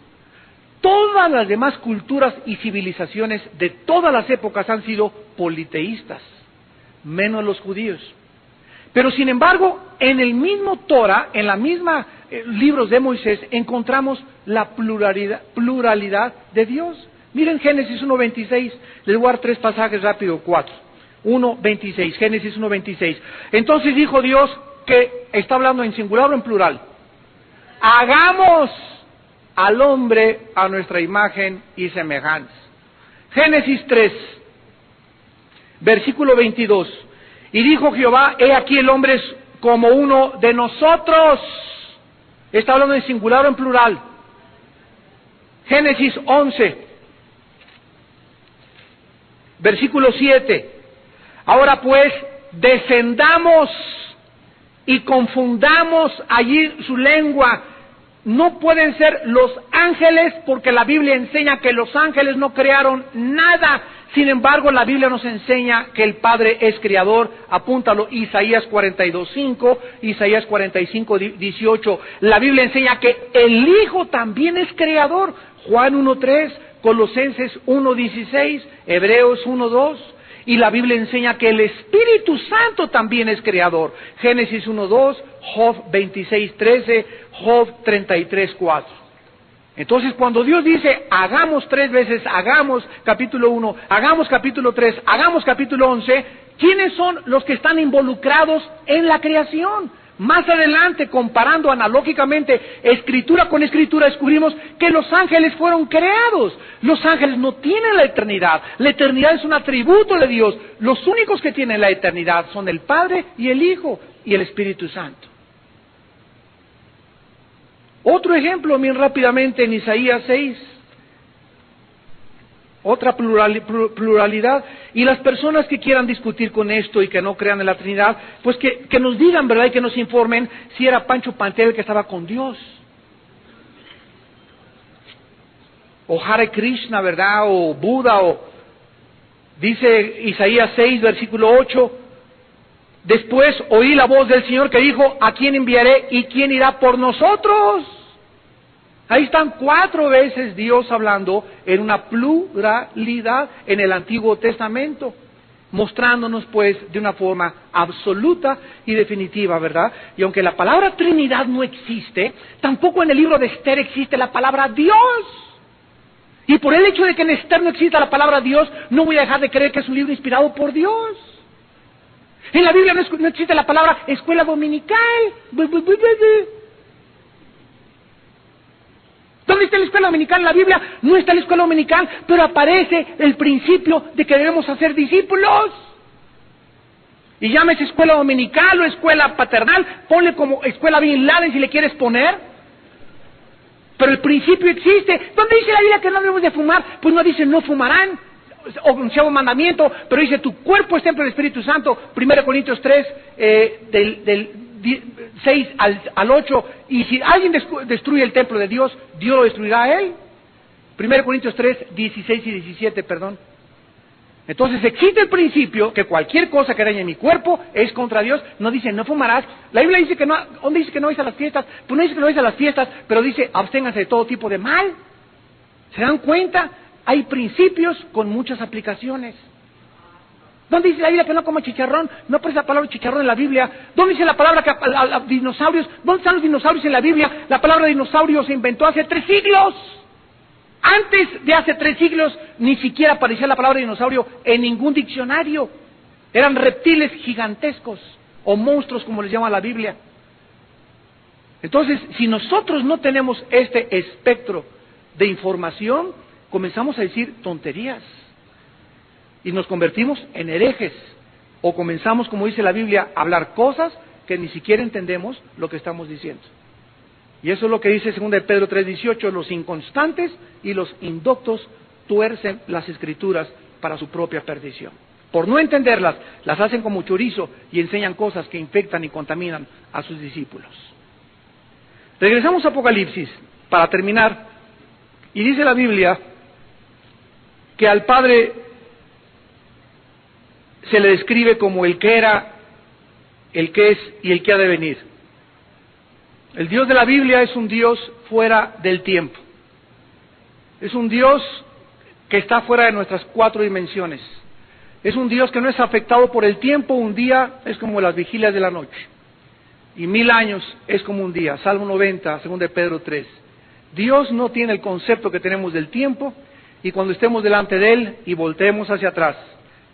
Todas las demás culturas y civilizaciones de todas las épocas han sido politeístas, menos los judíos. Pero sin embargo, en el mismo Torah, en la misma libros de Moisés, encontramos la pluralidad de Dios. Miren Génesis 1:26, les voy a dar 3 pasajes rápido, 4. 1:26, Génesis 1:26. Entonces dijo Dios, que está hablando en singular o en plural: hagamos al hombre a nuestra imagen y semejanza. Génesis 3, versículo 22. Y dijo Jehová: he aquí el hombre es como uno de nosotros. Está hablando en singular o en plural. Génesis 11, versículo 7. Ahora pues, descendamos y confundamos allí su lengua. No pueden ser los ángeles, porque la Biblia enseña que los ángeles no crearon nada, Sin embargo, la Biblia nos enseña que el Padre es creador. Apúntalo, Isaías 42:5, Isaías 45:18. La Biblia enseña que el Hijo también es creador. Juan 1:3, Colosenses 1:16, Hebreos 1:2. Y la Biblia enseña que el Espíritu Santo también es creador. Génesis 1:2, Job 26:13, Job 33:4. Entonces, cuando Dios dice, hagamos 3 veces, hagamos capítulo 1, hagamos capítulo 3, hagamos capítulo 11, ¿quiénes son los que están involucrados en la creación? Más adelante, comparando analógicamente escritura con escritura, descubrimos que los ángeles fueron creados. Los ángeles no tienen la eternidad. La eternidad es un atributo de Dios. Los únicos que tienen la eternidad son el Padre y el Hijo y el Espíritu Santo. Otro ejemplo, bien rápidamente, en Isaías 6. Otra pluralidad. Y las personas que quieran discutir con esto y que no crean en la Trinidad, pues que nos digan, ¿verdad? Y que nos informen si era Pancho Pantera el que estaba con Dios. O Hare Krishna, ¿verdad? O Buda, o... Dice Isaías 6, versículo 8. Después oí la voz del Señor que dijo, ¿a quién enviaré y quién irá por nosotros? Ahí están 4 veces Dios hablando en una pluralidad en el Antiguo Testamento, mostrándonos pues de una forma absoluta y definitiva, ¿verdad? Y aunque la palabra Trinidad no existe, tampoco en el libro de Esther existe la palabra Dios. Y por el hecho de que en Esther no exista la palabra Dios, no voy a dejar de creer que es un libro inspirado por Dios. En la Biblia no existe la palabra escuela dominical. ¿Dónde está la escuela dominical en la Biblia? No está la escuela dominical, pero aparece el principio de que debemos hacer discípulos. Y llámese escuela dominical o escuela paternal, ponle como escuela Bin Laden si le quieres poner. Pero el principio existe. ¿Dónde dice la Biblia que no debemos de fumar? Pues no dice no fumarán, o un mandamiento, pero dice tu cuerpo es templo del Espíritu Santo. 1 Corintios 3, del 6 al 8, y si alguien destruye el templo de Dios, Dios lo destruirá a él. 1 Corintios 3, 16 y 17, perdón. Entonces existe el principio que cualquier cosa que dañe mi cuerpo es contra Dios. No dice no fumarás. La Biblia dice que no. ¿Dónde dice que no vais a las fiestas? Pues no dice que no vais a las fiestas, pero dice absténganse de todo tipo de mal. ¿Se dan cuenta? Hay principios con muchas aplicaciones. ¿Dónde dice la Biblia que no coma chicharrón? No aparece la palabra chicharrón en la Biblia. ¿Dónde dice la palabra que a dinosaurios? ¿Dónde están los dinosaurios en la Biblia? La palabra dinosaurio se inventó hace 3 siglos. Antes de hace 3 siglos ni siquiera aparecía la palabra dinosaurio en ningún diccionario. Eran reptiles gigantescos o monstruos como les llama la Biblia. Entonces, si nosotros no tenemos este espectro de información, comenzamos a decir tonterías y nos convertimos en herejes, o comenzamos, como dice la Biblia, a hablar cosas que ni siquiera entendemos lo que estamos diciendo. Y eso es lo que dice 2 Pedro 3:18, los inconstantes y los indoctos tuercen las Escrituras para su propia perdición. Por no entenderlas, las hacen como chorizo y enseñan cosas que infectan y contaminan a sus discípulos. Regresamos a Apocalipsis para terminar, y dice la Biblia que al Padre se le describe como el que era, el que es y el que ha de venir. El Dios de la Biblia es un Dios fuera del tiempo. Es un Dios que está fuera de nuestras 4 dimensiones. Es un Dios que no es afectado por el tiempo. Un día es como las vigilias de la noche, y 1000 años es como un día. Salmo 90, 2 Pedro 3. Dios no tiene el concepto que tenemos del tiempo, y cuando estemos delante de Él y volteemos hacia atrás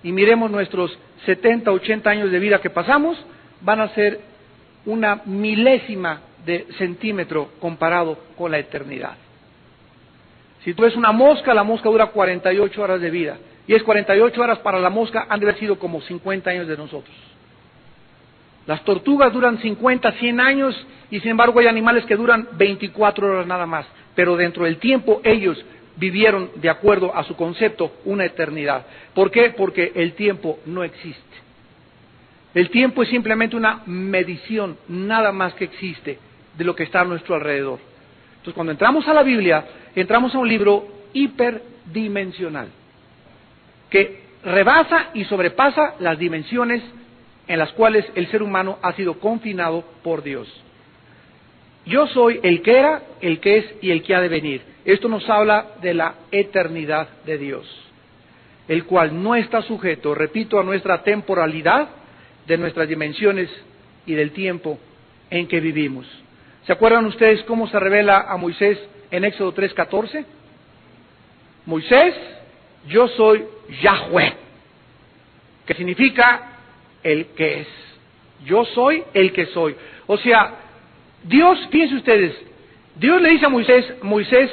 y miremos nuestros 70, 80 años de vida que pasamos, van a ser una milésima de centímetro comparado con la eternidad. Si tú ves una mosca, la mosca dura 48 horas de vida, y es 48 horas para la mosca, han de haber sido como 50 años de nosotros. Las tortugas duran 50, 100 años, y sin embargo hay animales que duran 24 horas nada más, pero dentro del tiempo ellos vivieron, de acuerdo a su concepto, una eternidad. ¿Por qué? Porque el tiempo no existe. El tiempo es simplemente una medición, nada más que existe, de lo que está a nuestro alrededor. Entonces, cuando entramos a la Biblia, entramos a un libro hiperdimensional. que rebasa y sobrepasa las dimensiones en las cuales el ser humano ha sido confinado por Dios. Yo soy el que era, el que es y el que ha de venir. Esto nos habla de la eternidad de Dios, el cual no está sujeto, repito, a nuestra temporalidad, de nuestras dimensiones y del tiempo en que vivimos. ¿Se acuerdan ustedes cómo se revela a Moisés en Éxodo 3:14? Moisés, yo soy Yahweh, que significa el que es. Yo soy el que soy. O sea, Dios, fíjense ustedes, Dios le dice a Moisés,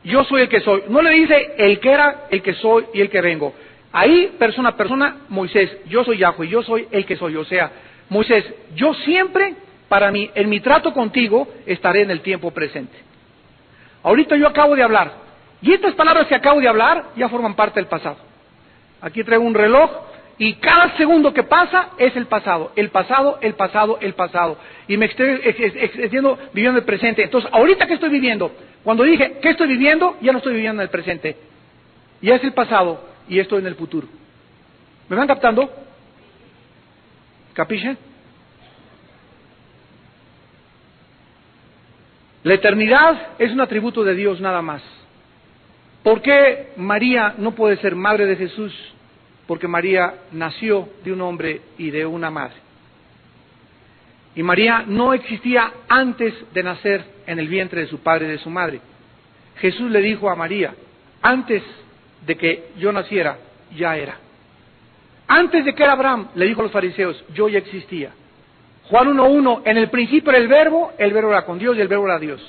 yo soy el que soy. No le dice el que era, el que soy y el que vengo. Ahí, persona a persona, Moisés, yo soy Yahweh, yo soy el que soy. O sea, Moisés, yo siempre, para mí, en mi trato contigo, estaré en el tiempo presente. Ahorita yo acabo de hablar, y estas palabras que acabo de hablar ya forman parte del pasado. Aquí traigo un reloj, y cada segundo que pasa es el pasado, el pasado, el pasado, el pasado. Y me estoy extendiendo viviendo el presente. Entonces, ahorita, ¿qué estoy viviendo? Cuando dije, ¿qué estoy viviendo? Ya no estoy viviendo en el presente. Ya es el pasado, y estoy en el futuro. ¿Me van captando? ¿Capiche? La eternidad es un atributo de Dios nada más. ¿Por qué María no puede ser madre de Jesús? Porque María nació de un hombre y de una madre. Y María no existía antes de nacer en el vientre de su padre y de su madre. Jesús le dijo a María, antes de que yo naciera, ya era. Antes de que era Abraham, le dijo a los fariseos, yo ya existía. Juan 1:1, en el principio era el verbo era con Dios y el verbo era Dios.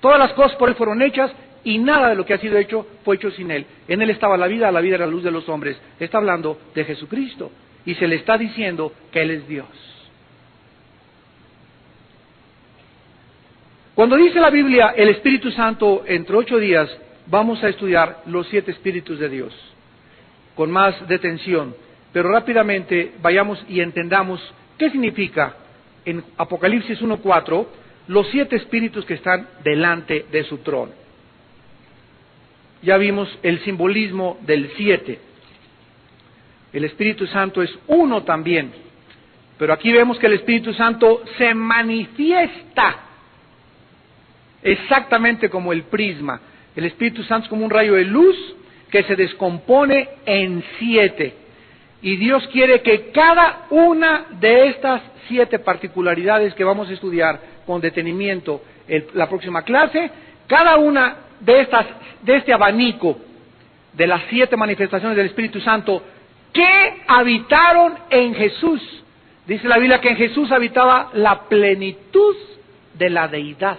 Todas las cosas por él fueron hechas y nada de lo que ha sido hecho fue hecho sin él. En él estaba la vida era la luz de los hombres. Está hablando de Jesucristo y se le está diciendo que él es Dios. Cuando dice la Biblia el Espíritu Santo entre 8 días, vamos a estudiar los 7 Espíritus de Dios con más detención, pero rápidamente vayamos y entendamos qué significa en Apocalipsis 1:4 los 7 espíritus que están delante de su trono. Ya vimos el simbolismo del 7. El Espíritu Santo es uno también, pero aquí vemos que el Espíritu Santo se manifiesta exactamente como el prisma. El Espíritu Santo es como un rayo de luz que se descompone en 7. Y Dios quiere que cada una de estas 7 particularidades que vamos a estudiar con detenimiento en la próxima clase, cada una de este abanico de las 7 manifestaciones del Espíritu Santo que habitaron en Jesús. Dice la Biblia que en Jesús habitaba la plenitud de la deidad.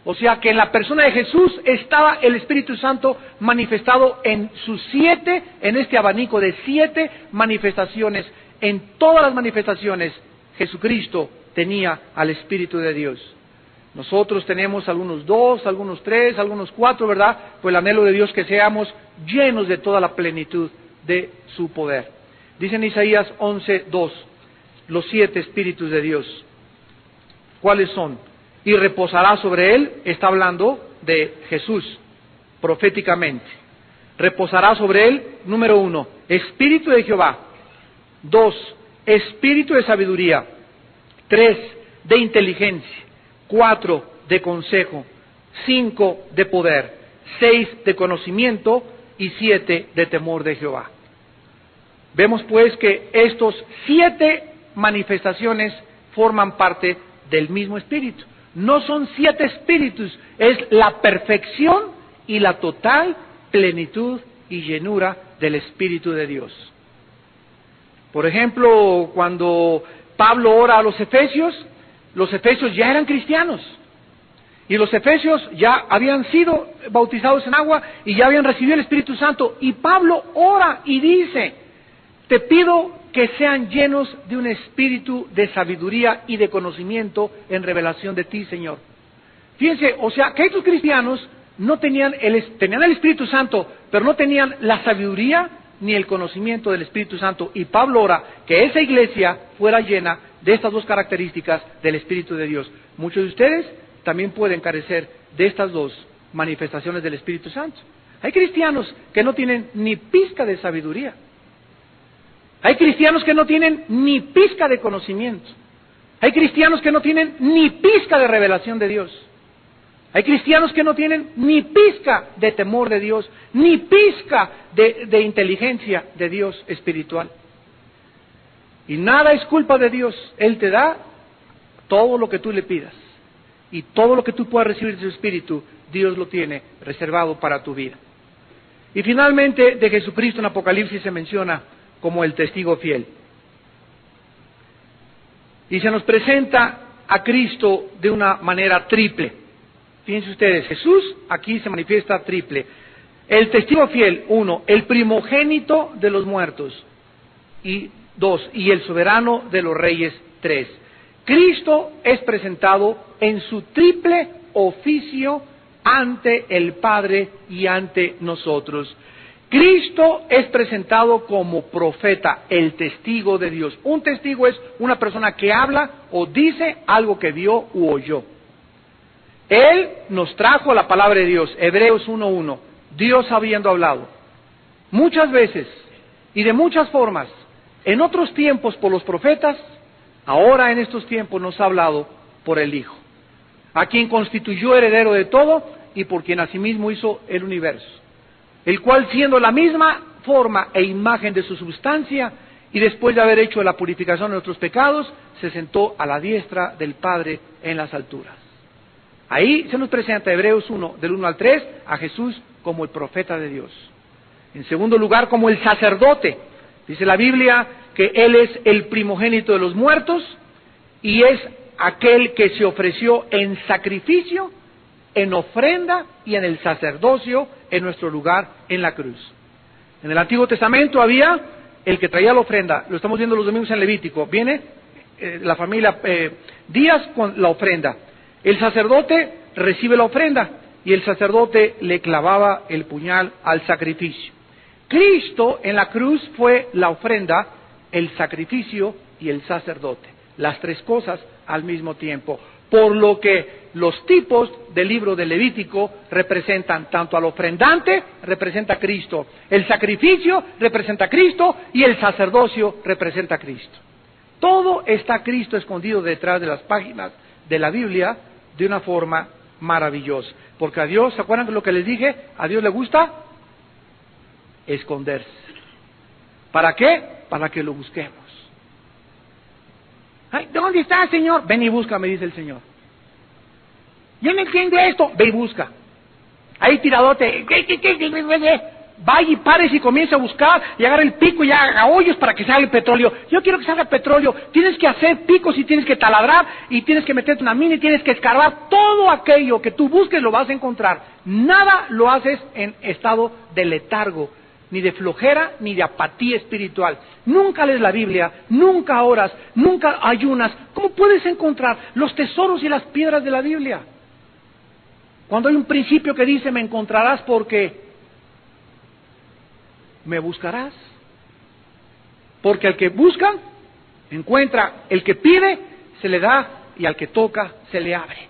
O sea que en la persona de Jesús estaba el Espíritu Santo manifestado en sus 7, en este abanico de 7 manifestaciones. En todas las manifestaciones, Jesucristo tenía al Espíritu de Dios. Nosotros tenemos algunos 2, algunos 3, algunos 4, ¿verdad? Pues el anhelo de Dios que seamos llenos de toda la plenitud de su poder. Dice en Isaías 11:2, los 7 Espíritus de Dios. ¿Cuáles son? Y reposará sobre él, está hablando de Jesús, proféticamente. Reposará sobre él, número 1, Espíritu de Jehová. 2, Espíritu de sabiduría. 3, de inteligencia. 4, de consejo. 5, de poder. 6, de conocimiento. Y 7, de temor de Jehová. Vemos pues que estos 7 manifestaciones forman parte del mismo Espíritu. No son 7 espíritus, es la perfección y la total plenitud y llenura del Espíritu de Dios. Por ejemplo, cuando Pablo ora a los efesios ya eran cristianos. Y los efesios ya habían sido bautizados en agua y ya habían recibido el Espíritu Santo. Y Pablo ora y dice, te pido que sean llenos de un espíritu de sabiduría y de conocimiento en revelación de ti, Señor. Fíjense, o sea, que estos cristianos no tenían el Espíritu Santo, pero no tenían la sabiduría ni el conocimiento del Espíritu Santo. Y Pablo ora que esa iglesia fuera llena de estas 2 características del Espíritu de Dios. Muchos de ustedes también pueden carecer de estas 2 manifestaciones del Espíritu Santo. Hay cristianos que no tienen ni pizca de sabiduría. Hay cristianos que no tienen ni pizca de conocimiento. Hay cristianos que no tienen ni pizca de revelación de Dios. Hay cristianos que no tienen ni pizca de temor de Dios, ni pizca de inteligencia de Dios espiritual. Y nada es culpa de Dios. Él te da todo lo que tú le pidas. Y todo lo que tú puedas recibir de su Espíritu, Dios lo tiene reservado para tu vida. Y finalmente, de Jesucristo en Apocalipsis se menciona como el testigo fiel. Y se nos presenta a Cristo de una manera triple. Fíjense ustedes, Jesús aquí se manifiesta triple. El testigo fiel, 1, el primogénito de los muertos, y 2, y el soberano de los reyes, 3. Cristo es presentado en su triple oficio ante el Padre y ante nosotros. Cristo es presentado como profeta, el testigo de Dios. Un testigo es una persona que habla o dice algo que vio u oyó. Él nos trajo la palabra de Dios, Hebreos 1:1, Dios habiendo hablado muchas veces y de muchas formas, en otros tiempos por los profetas, ahora en estos tiempos nos ha hablado por el Hijo, a quien constituyó heredero de todo y por quien asimismo hizo el universo, el cual siendo la misma forma e imagen de su sustancia, y después de haber hecho la purificación de nuestros pecados, se sentó a la diestra del Padre en las alturas. Ahí se nos presenta Hebreos 1, del 1 al 3, a Jesús como el profeta de Dios. En segundo lugar, como el sacerdote. Dice la Biblia que Él es el primogénito de los muertos y es aquel que se ofreció en sacrificio, en ofrenda y en el sacerdocio en nuestro lugar en la cruz. En el Antiguo Testamento había el que traía la ofrenda, lo estamos viendo los domingos en Levítico, viene la familia Díaz con la ofrenda. El sacerdote recibe la ofrenda y el sacerdote le clavaba el puñal al sacrificio. Cristo en la cruz fue la ofrenda, el sacrificio y el sacerdote, las tres cosas al mismo tiempo. Por lo que los tipos del libro de Levítico representan tanto al ofrendante, representa a Cristo, el sacrificio representa a Cristo y el sacerdocio representa a Cristo. Todo está Cristo escondido detrás de las páginas de la Biblia de una forma maravillosa. Porque a Dios, ¿se acuerdan de lo que les dije? A Dios le gusta esconderse. ¿Para qué? Para que lo busquemos. Ay, ¿dónde está, Señor? Ven y busca, me dice el Señor. Yo no entiendo esto. Ve y busca. Ahí tiradote. Vaya y pares y comienza a buscar y agarra el pico y haga hoyos para que salga el petróleo. Yo quiero que salga petróleo. Tienes que hacer picos y tienes que taladrar y tienes que meterte una mina y tienes que escarbar. Todo aquello que tú busques lo vas a encontrar. Nada lo haces en estado de letargo, ni de flojera, ni de apatía espiritual. Nunca lees la Biblia, nunca oras, nunca ayunas. ¿Cómo puedes encontrar los tesoros y las piedras de la Biblia? Cuando hay un principio que dice, me encontrarás porque me buscarás. Porque al que busca, encuentra. El que pide, se le da. Y al que toca, se le abre.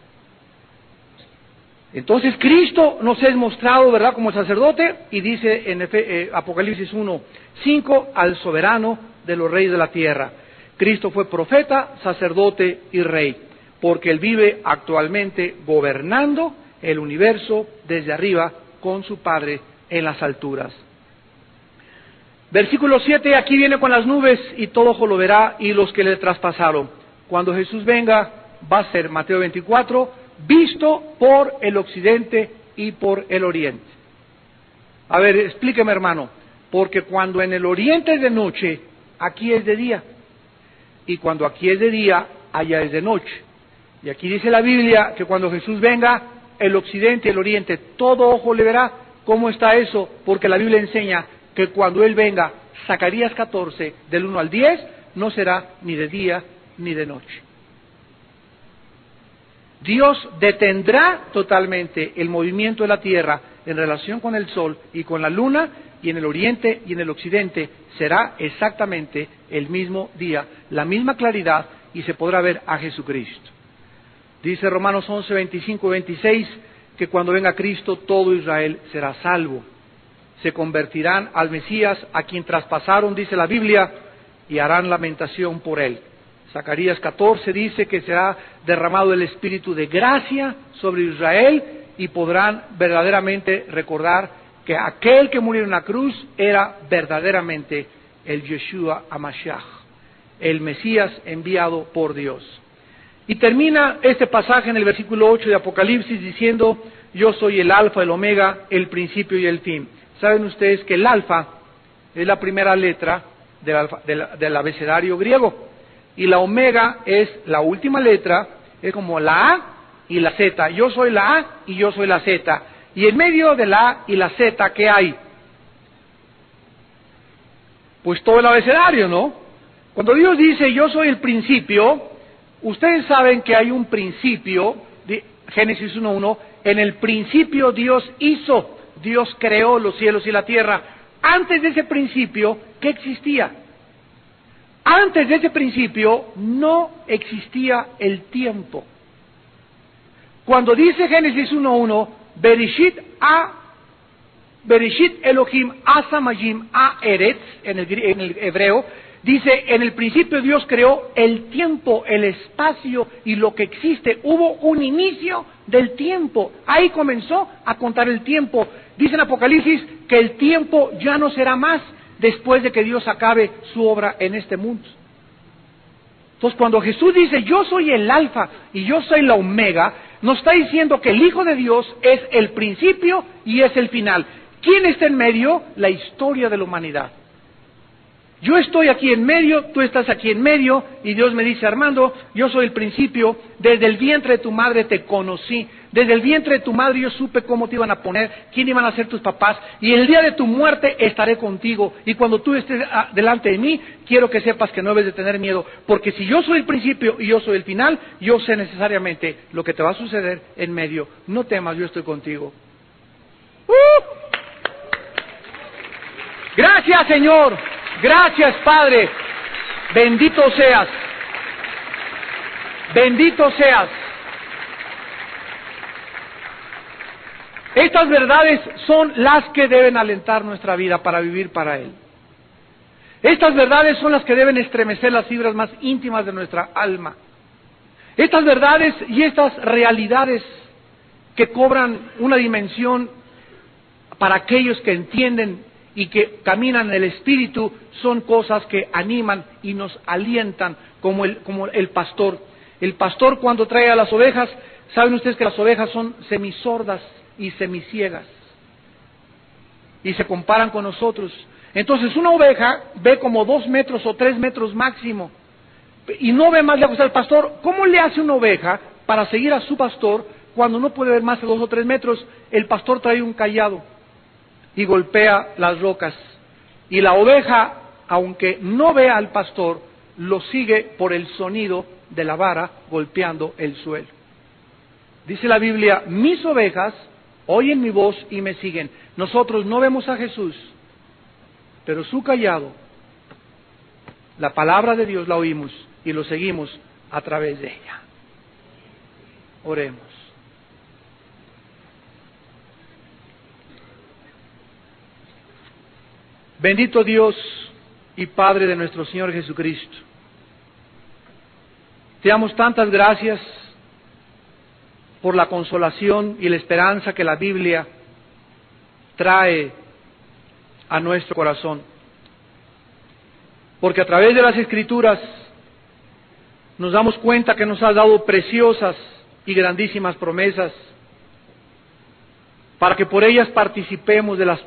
Entonces Cristo nos es mostrado, ¿verdad?, como sacerdote, y dice en Apocalipsis 1:5, al soberano de los reyes de la tierra. Cristo fue profeta, sacerdote y rey, porque Él vive actualmente gobernando el universo desde arriba con su Padre en las alturas. Versículo 7, aquí viene con las nubes y todo ojo lo verá y los que le traspasaron. Cuando Jesús venga, va a ser, Mateo 24, visto por el occidente y por el oriente. A ver, explíqueme, hermano, porque cuando en el oriente es de noche, aquí es de día, y cuando aquí es de día, allá es de noche. Y aquí dice la Biblia que cuando Jesús venga, el occidente y el oriente, todo ojo le verá. ¿Cómo está eso? Porque la Biblia enseña que cuando Él venga, Zacarías 14, del 1 al 10, no será ni de día ni de noche. Dios detendrá totalmente el movimiento de la tierra en relación con el sol y con la luna, y en el oriente y en el occidente será exactamente el mismo día, la misma claridad, y se podrá ver a Jesucristo. Dice Romanos 11, 25 y 26, que cuando venga Cristo todo Israel será salvo. se convertirán al Mesías, a quien traspasaron, dice la Biblia, y harán lamentación por él. Zacarías 14 dice que será derramado el espíritu de gracia sobre Israel y podrán verdaderamente recordar que aquel que murió en la cruz era verdaderamente el Yeshua HaMashiach, el Mesías enviado por Dios. Y termina este pasaje en el versículo 8 de Apocalipsis diciendo: yo soy el alfa, el omega, el principio y el fin. Saben ustedes que el alfa es la primera letra del abecedario griego, y la omega es la última letra, es como la A y la Z. Yo soy la A y yo soy la Z. Y en medio de la A y la Z, ¿qué hay? Pues todo el abecedario, ¿no? Cuando Dios dice yo soy el principio, ustedes saben que hay un principio, de Génesis 1:1, en el principio Dios hizo, Dios creó los cielos y la tierra. Antes de ese principio, ¿qué existía? Antes de ese principio no existía el tiempo. Cuando dice Génesis 1:1, Bereshit Elohim Asamayim Eretz, en el hebreo, dice, en el principio Dios creó el tiempo, el espacio y lo que existe. Hubo un inicio del tiempo. Ahí comenzó a contar el tiempo. Dice en Apocalipsis que el tiempo ya no será más después de que Dios acabe su obra en este mundo. Entonces, cuando Jesús dice, yo soy el alfa y yo soy la omega, nos está diciendo que el Hijo de Dios es el principio y es el final. ¿Quién está en medio? La historia de la humanidad. Yo estoy aquí en medio, tú estás aquí en medio, y Dios me dice, Armando, yo soy el principio, desde el vientre de tu madre te conocí, desde el vientre de tu madre yo supe cómo te iban a poner, quién iban a ser tus papás, y el día de tu muerte estaré contigo, y cuando tú estés delante de mí, quiero que sepas que no debes de tener miedo, porque si yo soy el principio y yo soy el final, yo sé necesariamente lo que te va a suceder en medio. No temas, yo estoy contigo. Gracias, Señor. Gracias, Padre. Bendito seas. Bendito seas. Estas verdades son las que deben alentar nuestra vida para vivir para Él. Estas verdades son las que deben estremecer las fibras más íntimas de nuestra alma. Estas verdades y estas realidades que cobran una dimensión para aquellos que entienden y que caminan en el Espíritu, son cosas que animan y nos alientan, como el pastor. El pastor, cuando trae a las ovejas, saben ustedes que las ovejas son semisordas y semiciegas, y se comparan con nosotros. Entonces una oveja ve como 2 metros o 3 metros máximo, y no ve más lejos al pastor. ¿Cómo le hace una oveja para seguir a su pastor cuando no puede ver más de 2 o 3 metros? El pastor trae un cayado y golpea las rocas, y la oveja, aunque no vea al pastor, lo sigue por el sonido de la vara golpeando el suelo. Dice la Biblia, mis ovejas oyen mi voz y me siguen. Nosotros no vemos a Jesús, pero su cayado, la palabra de Dios la oímos y lo seguimos a través de ella. Oremos. Bendito Dios y Padre de nuestro Señor Jesucristo, te damos tantas gracias por la consolación y la esperanza que la Biblia trae a nuestro corazón, porque a través de las Escrituras nos damos cuenta que nos has dado preciosas y grandísimas promesas para que por ellas participemos de la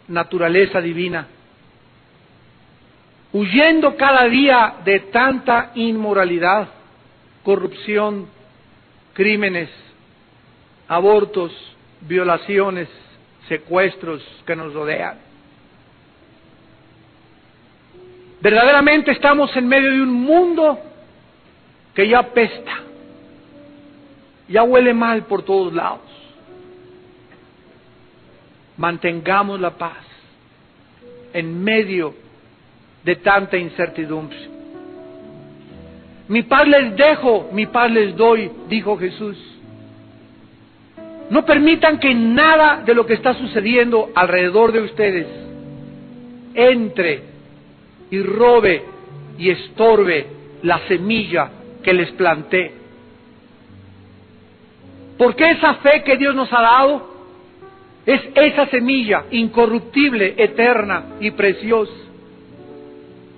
naturaleza divina, huyendo cada día de tanta inmoralidad, corrupción, crímenes, abortos, violaciones, secuestros que nos rodean. Verdaderamente estamos en medio de un mundo que ya apesta, ya huele mal por todos lados. Mantengamos la paz en medio de tanta incertidumbre. Mi paz les dejo, mi paz les doy, dijo Jesús. No permitan que nada de lo que está sucediendo alrededor de ustedes entre y robe y estorbe la semilla que les planté. Porque esa fe que Dios nos ha dado es esa semilla incorruptible, eterna y preciosa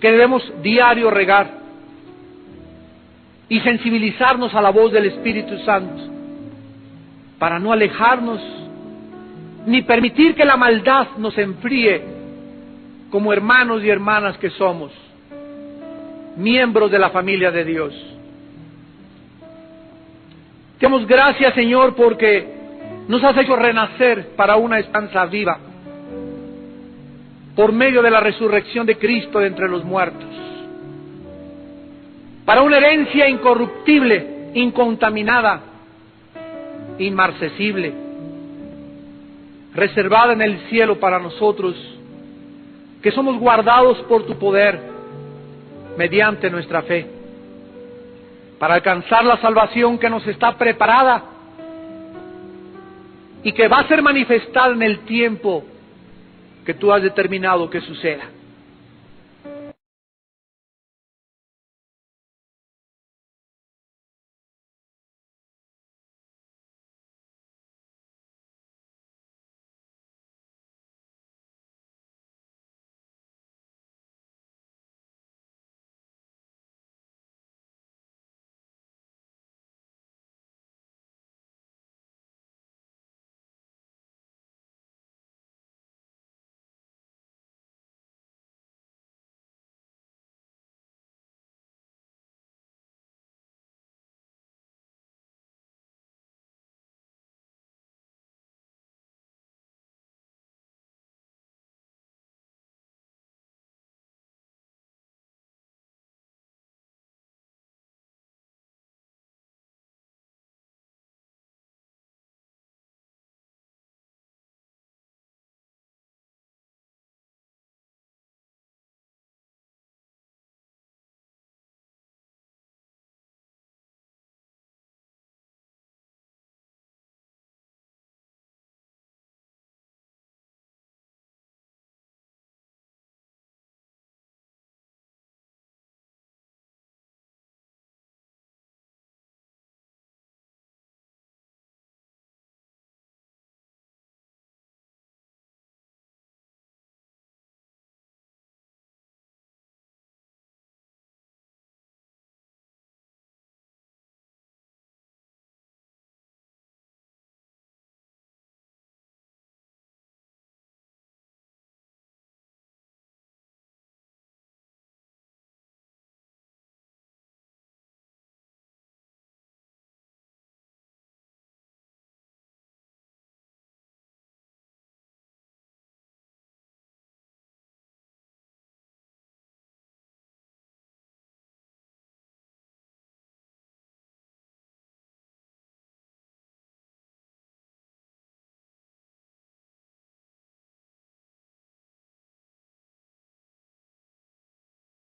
que debemos diario regar y sensibilizarnos a la voz del Espíritu Santo para no alejarnos ni permitir que la maldad nos enfríe como hermanos y hermanas que somos, miembros de la familia de Dios. Te damos gracias, Señor, porque nos has hecho renacer para una esperanza viva por medio de la resurrección de Cristo de entre los muertos, para una herencia incorruptible, incontaminada, inmarcesible, reservada en el cielo para nosotros, que somos guardados por tu poder mediante nuestra fe, para alcanzar la salvación que nos está preparada y que va a ser manifestada en el tiempo que tú has determinado que suceda.